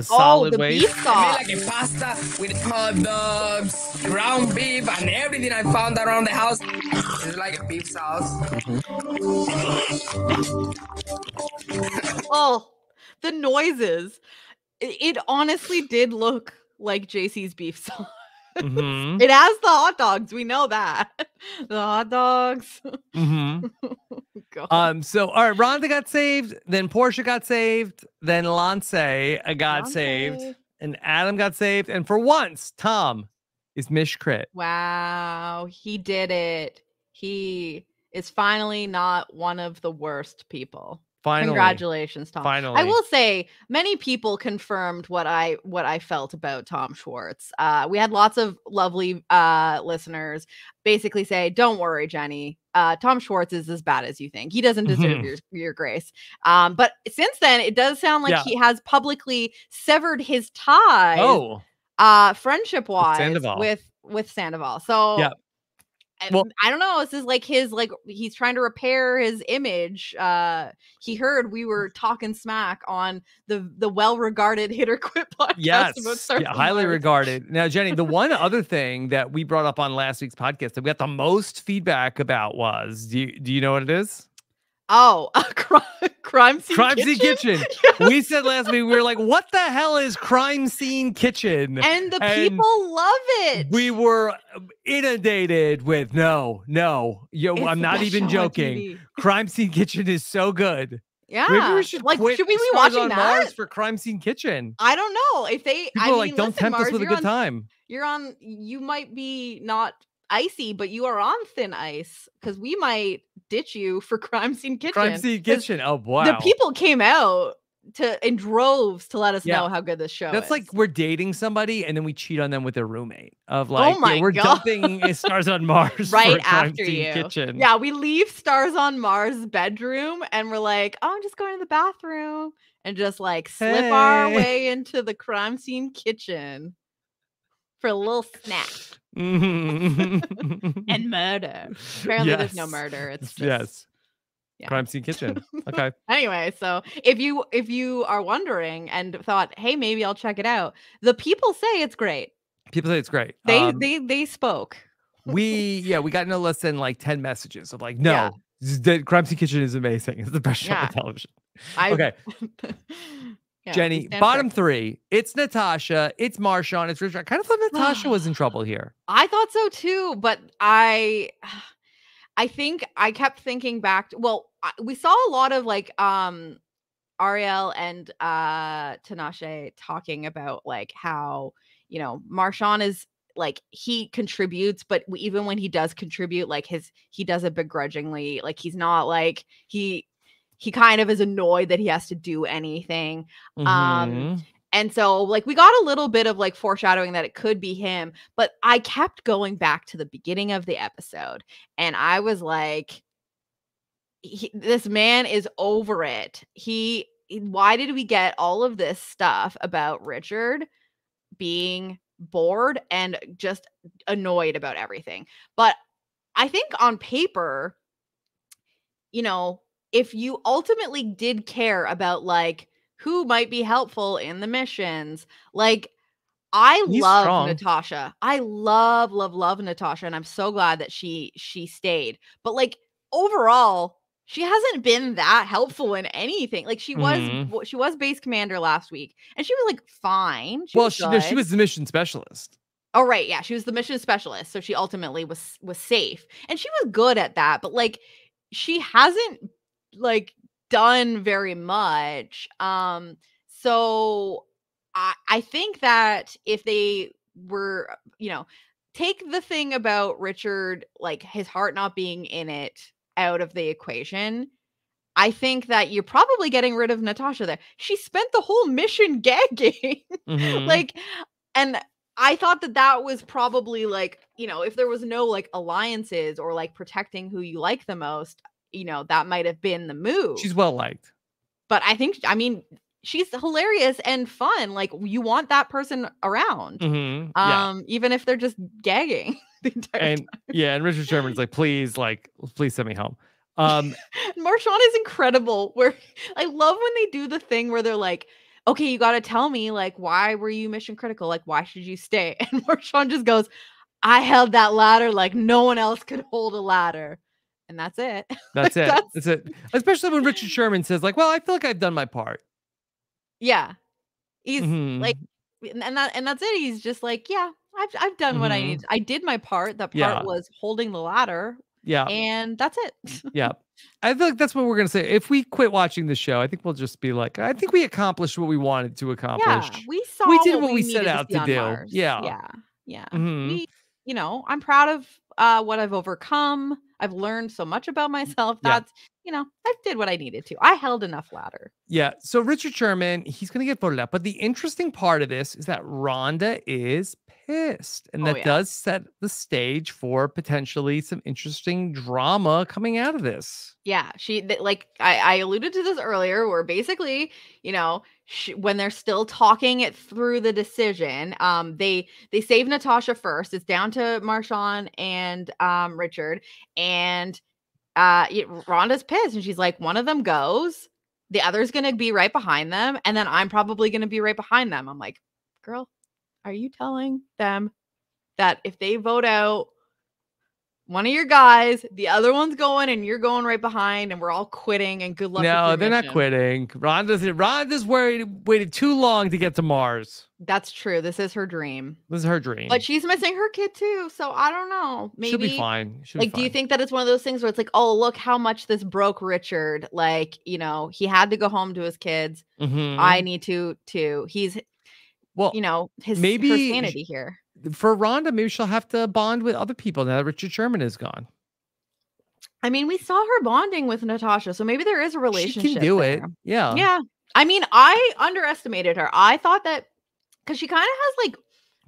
solid waste? Beef sauce. I made like a pasta with hot dogs, ground beef, and everything I found around the house. It's like a beef sauce. Oh, the noises. It honestly did look like JC's beef sauce. It has the hot dogs. We know that. The hot dogs. God. So all right, Rhonda got saved, then Portia got saved, then Lance got saved, and Adam got saved, and for once, Tom is mish crit. Wow, he did it. He is finally not one of the worst people. Finally. Congratulations, Tom. Finally. I will say many people confirmed what I felt about Tom Schwartz. We had lots of lovely listeners basically say, don't worry, Jenny. Tom Schwartz is as bad as you think. He doesn't deserve your grace. But since then, it does sound like he has publicly severed his ties friendship-wise with Sandoval. So I don't know. This is like he's trying to repair his image. He heard we were talking smack on the well-regarded Hit or Quit podcast. Yes, highly regarded. Now, Jenny, the one other thing that we brought up on last week's podcast that we got the most feedback about was, do you know what it is? Oh, crime scene kitchen. Yes. We said last week, we were like, what the hell is crime scene kitchen? And people love it. We were inundated with no. I'm not even joking. Crime scene kitchen is so good. Yeah. Maybe we should quit. Should we be watching on that? Mars for crime scene kitchen. I don't know. If they people are like, don't tempt us with a good time. You might be not icy, but you are on thin ice, because we might ditch you for crime scene kitchen. Crime scene kitchen. Oh wow. The people came out in droves to let us know how good this show is. That's like we're dating somebody and then we cheat on them with their roommate. Of like, we're dumping Stars on Mars right for crime after scene you. Kitchen. Yeah, we leave Stars on Mars' bedroom and we're like, oh, I'm just going to the bathroom, and just like slip our way into the crime scene kitchen for a little snack. And murder. Apparently there's no murder. It's just crime scene kitchen. Okay. Anyway, so if you are wondering and thought, hey, maybe I'll check it out, the people say it's great. People say it's great. They spoke. We got no less than like 10 messages of like, no, the Crime Scene Kitchen is amazing. It's the best show on television. Okay. Jenny, bottom three. It's Natasha. It's Marshawn. It's Richard. I kind of thought Natasha was in trouble here. I thought so too, but I think I kept thinking back. We saw a lot of like Ariel and Tinashe talking about like how, you know, Marshawn is like, he contributes, but even when he does contribute, like he does it begrudgingly. Like he's not like he kind of is annoyed that he has to do anything. And so like we got a little bit of like foreshadowing that it could be him, but I kept going back to the beginning of the episode and I was like, this man is over it. Why did we get all of this stuff about Richard being bored and just annoyed about everything? But I think on paper, you know, if you ultimately did care about like who might be helpful in the missions, like He's love strong. Natasha. I love Natasha, and I'm so glad that she stayed. But like overall, she hasn't been that helpful in anything. Like she was base commander last week, and she was like fine. She was the mission specialist. Oh right, yeah, she was the mission specialist, so she ultimately was safe, and she was good at that. But like, she hasn't like done very much. So I think that if they were, you know, take the thing about Richard, like his heart not being in it, out of the equation, I think that you're probably getting rid of Natasha there. She spent the whole mission gagging. Like, and I thought that was probably like, you know, if there was no like alliances or like protecting who you like the most, you know, that might have been the move. She's well liked. But I mean, she's hilarious and fun. Like you want that person around. Even if they're just gagging the entire time. And Richard Sherman's like, please send me home. Marshawn is incredible. Where I love when they do the thing where they're like, okay, you got to tell me, like, why were you mission critical? Like, why should you stay? And Marshawn just goes, I held that ladder like no one else could hold a ladder. And that's it. That's it. That's it. Especially when Richard Sherman says like, well, I feel like I've done my part. Yeah. He's like, and that's it. He's just like, yeah, I've done what I need. I did my part. The part was holding the ladder. Yeah. And that's it. Yeah. I feel like that's what we're going to say. If we quit watching the show, I think we'll just be like, I think we accomplished what we wanted to accomplish. Yeah, we did what we set out to do. Mars. Yeah. You know, I'm proud of what I've overcome. I've learned so much about myself. That's, you know, I did what I needed to. I held enough ladder. Yeah. So Richard Sherman, he's going to get voted out. But the interesting part of this is that Rhonda is pissed. And that does set the stage for potentially some interesting drama coming out of this. Yeah. I alluded to this earlier, where basically, you know, when they're still talking it through the decision, they save Natasha first. It's down to Marshawn and Richard, and Rhonda's pissed, and she's like, one of them goes, the other's gonna be right behind them, and then I'm probably gonna be right behind them. I'm like, girl, are you telling them that if they vote out one of your guys, the other one's going and you're going right behind, and we're all quitting, and good luck? No, they're not quitting. Rhonda's waited too long to get to Mars. That's true. This is her dream. This is her dream. But she's missing her kid too, so I don't know. Maybe she'll be fine. Do you think that it's one of those things where it's like, oh, look how much this broke Richard? Like, you know, he had to go home to his kids. I need to too. He's, well, you know, her sanity here. For Rhonda, maybe she'll have to bond with other people now that Richard Sherman is gone. I mean, we saw her bonding with Natasha, so maybe there is a relationship. She can do there. it. Yeah. Yeah. I mean, I underestimated her. I thought that because she kind of has like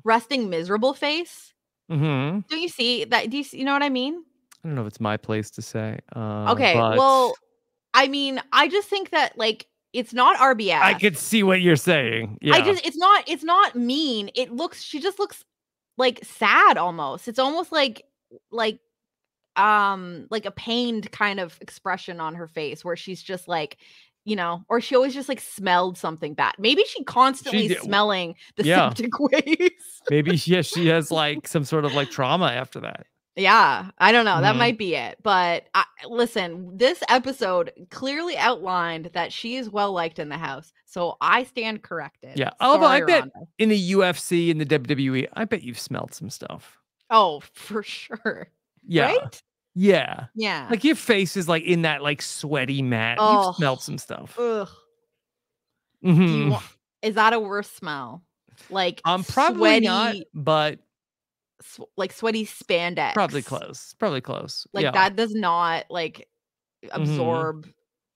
resting miserable face. Do you see that? You know what I mean? I don't know if it's my place to say. Okay. Well, I mean, I just think that like, it's not RBF. I could see what you're saying. Yeah. It's not mean. She just looks like sad almost. It's almost like a pained kind of expression on her face, where she's just like, you know, or she always just like smelled something bad. Maybe she constantly smelling the septic waste. Maybe she has like some sort of like trauma after that. Yeah, I don't know. That might be it. But listen, this episode clearly outlined that she is well liked in the house. So I stand corrected. Yeah. Although I bet in the UFC and the WWE, I bet you've smelled some stuff. Oh, for sure. Yeah. Right? Yeah. Yeah. Like your face is like in that like sweaty mat. You've smelled some stuff. Ugh. Mm-hmm. Is that a worse smell? Like probably sweaty, not, but like sweaty spandex. Probably close. Like that does not like absorb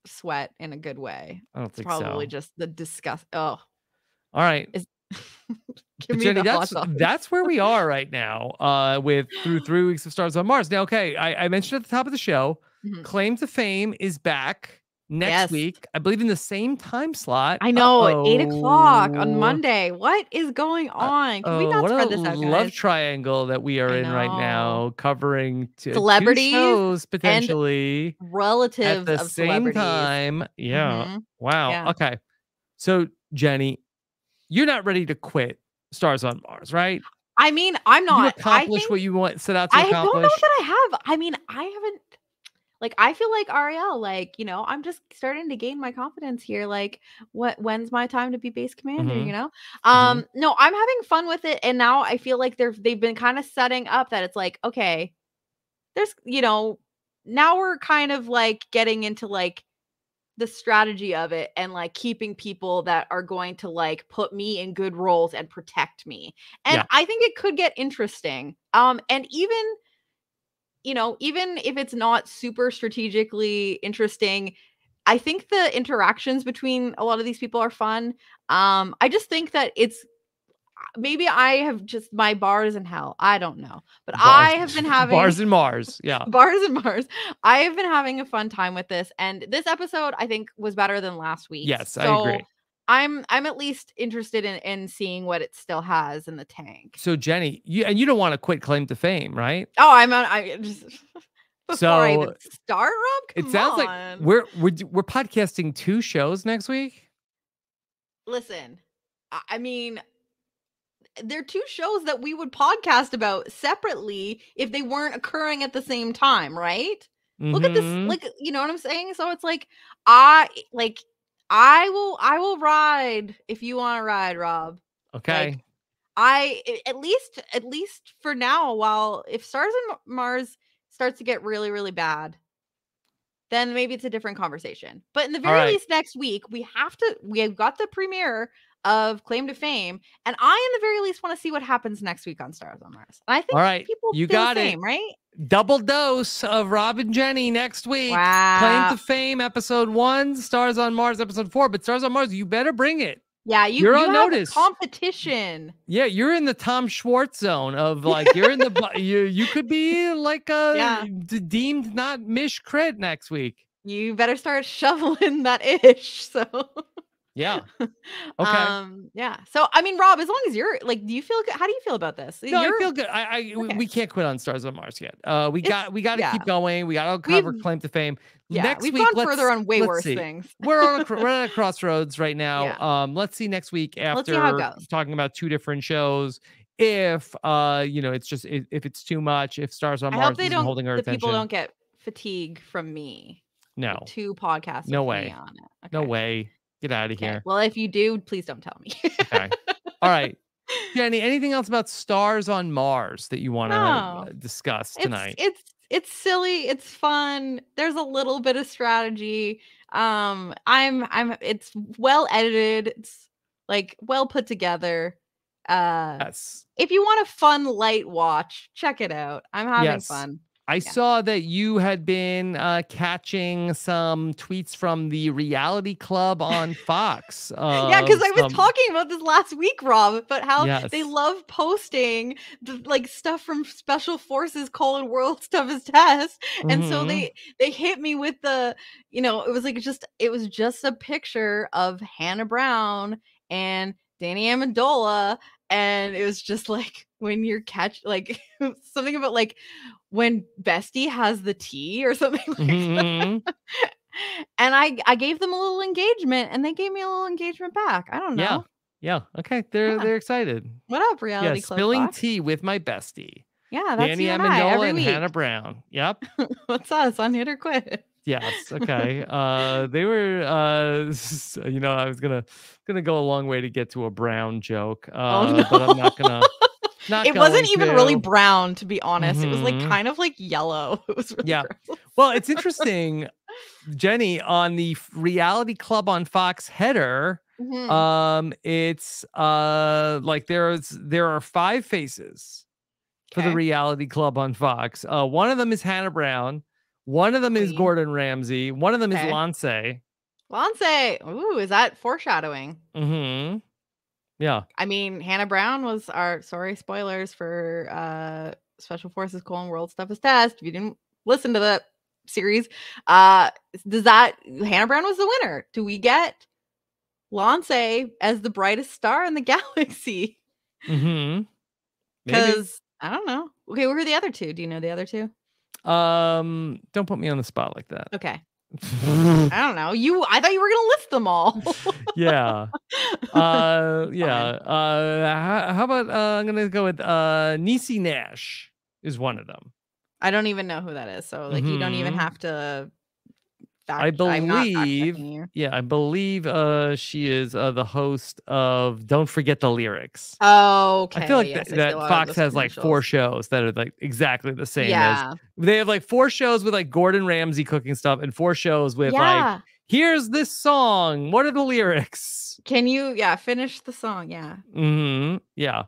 sweat in a good way. I don't think probably so. Just the disgust. Oh. All right. Give me Jenny, the that's where we are right now with through 3 weeks of Stars on Mars. Now, okay, I mentioned at the top of the show, Claim to Fame is back next week. I believe in the same time slot. I know, at 8 o'clock on Monday. What is going on? Can we not spread this out, guys? Love triangle that we are in right now, covering celebrities, 2 shows potentially, and relatives at the of same time. Yeah. Wow. Yeah. Okay. So, Jenny, you're not ready to quit Stars on Mars, right? I mean, I'm not. You accomplished what you set out to accomplish. I don't know that I have. I mean, I haven't. Like, I feel like Ariel, like, you know, I'm just starting to gain my confidence here. Like, when's my time to be base commander, you know? No, I'm having fun with it. And now I feel like they've been kind of setting up that it's like, okay, there's, you know, now we're kind of like getting into like the strategy of it and like keeping people that are going to like put me in good roles and protect me. And I think it could get interesting. And even, you know, even if it's not super strategically interesting, I think the interactions between a lot of these people are fun. I just think that it's maybe I have just my bars in hell. I don't know. But I have been having bars in Mars. Yeah. Bars in Mars. I have been having a fun time with this. And this episode, I think, was better than last week. Yes, I agree. I'm at least interested in seeing what it still has in the tank. So Jenny, you don't want to quit Claim to Fame, right? Oh, I just before I even start, Rob. Come it sounds on. like we're podcasting 2 shows next week. Listen, I mean, they're 2 shows that we would podcast about separately if they weren't occurring at the same time, right? Look at this, like, you know what I'm saying? So it's like I will ride if you want to ride, Rob. Okay. Like, at least for now, while if Stars on Mars starts to get really, really bad, then maybe it's a different conversation. But in the very least next week, we have got the premiere of Claim to Fame, and I, in the very least, want to see what happens next week on Stars on Mars. And I think people you feel got the same, it. right? Double dose of Rob and Jenny next week. Wow. Claim to Fame episode 1, Stars on Mars episode 4. But Stars on Mars, you better bring it. Yeah, you're on notice. Competition. Yeah, you're in the Tom Schwartz zone of like you're in the you could be like deemed not Mish Crit next week. You better start shoveling that ish. So yeah. Okay. Yeah. So I mean, Rob, as long as you're like, do you feel good? How do you feel about this? No, I feel good. We can't quit on Stars on Mars yet. We got to keep going. We got to cover Claim to Fame. Yeah, next we've week, gone further on way worse things. we're at a crossroads right now. Yeah. Let's see next week after talking about 2 different shows. If it's just if it's too much, if Stars on Mars isn't holding our attention. People don't get fatigue from me. No. 2 podcasts. No way. On it. Okay. No way. Get out of here. Well, if you do, please don't tell me. Okay. All right. Jenny, anything else about Stars on Mars that you want to discuss tonight? It's silly. It's fun. There's a little bit of strategy. It's well edited. It's like well put together. Yes. If you want a fun light watch, check it out. I'm having fun. I saw that you had been catching some tweets from the Reality Club on Fox. Yeah, because I was talking about this last week, Rob, about how they love posting the stuff from Special Forces: World Toughest Test, and so they hit me with the, it was just a picture of Hannah Brown and Danny Amendola, and it was just like when you're something about like when Bestie has the tea or something like that. And I gave them a little engagement, and they gave me a little engagement back. I don't know. Yeah. Okay. They're excited. What up, Reality Club spilling Fox? tea with my bestie. Yeah, that's Danny you and I Amendola every and week. Hannah Brown. Yep. What's us on Hit or Quit? Yes. Okay. They were. I was gonna go a long way to get to a Brown joke. But I'm not gonna. It wasn't even really brown, to be honest. It was like kind of like yellow. It was really gross. Well, it's interesting, Jenny, on the Reality Club on Fox header. It's like there are 5 faces for the Reality Club on Fox. One of them is Hannah Brown. One of them is Gordon Ramsay. One of them is Lance. Lance. Ooh, is that foreshadowing? Yeah. I mean, Hannah Brown was spoilers for Special Forces: World Stuff is Test. If you didn't listen to the series, Hannah Brown was the winner. Do we get Lance as the brightest star in the galaxy? Because I don't know. Okay, who are the other 2? Do you know the other 2? Don't put me on the spot like that. Okay. I don't know. I thought you were gonna list them all. Yeah. How about I'm gonna go with Niecy Nash is one of them. I don't even know who that is. So like you don't even have to I believe she is the host of Don't Forget the Lyrics. Oh, okay. I feel like that Fox has like 4 shows that are like exactly the same. As they have like 4 shows with like Gordon Ramsay cooking stuff and 4 shows with like, here's this song. What are the lyrics? Can you finish the song? Yeah. Yeah.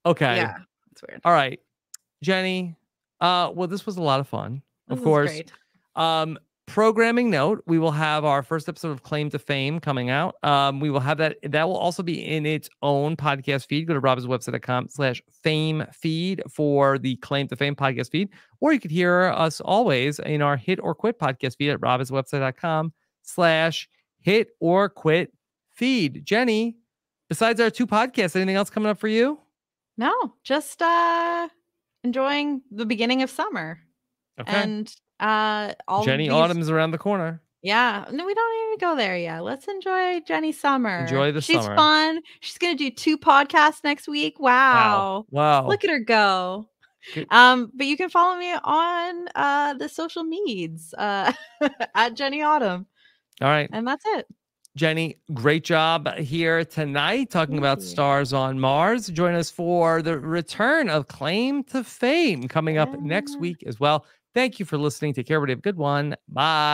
Okay. Yeah. That's weird. All right. Jenny. Well, this was a lot of fun. Of course. Great. Programming note, we will have our first episode of Claim to Fame coming out. We will have that will also be in its own podcast feed. Go to robhasawebsite.com/fame feed for the Claim to Fame podcast feed, or you could hear us always in our Hit or Quit podcast feed at robhasawebsite.com/hit or quit feed. Jenny, besides our 2 podcasts, anything else coming up for you? No, just enjoying the beginning of summer. Okay. And Jenny Autumn's around the corner. Yeah. No, we don't even go there yet. Let's enjoy Jenny summer. Enjoy the summer. She's fun. She's gonna do 2 podcasts next week. Wow. Look at her go. Good. But you can follow me on the social medias at Jenny Autumn. All right. And that's it. Jenny, great job here tonight talking about Stars on Mars. Join us for the return of Claim to Fame coming up next week as well. Thank you for listening. Take care, everybody. Have a good one. Bye.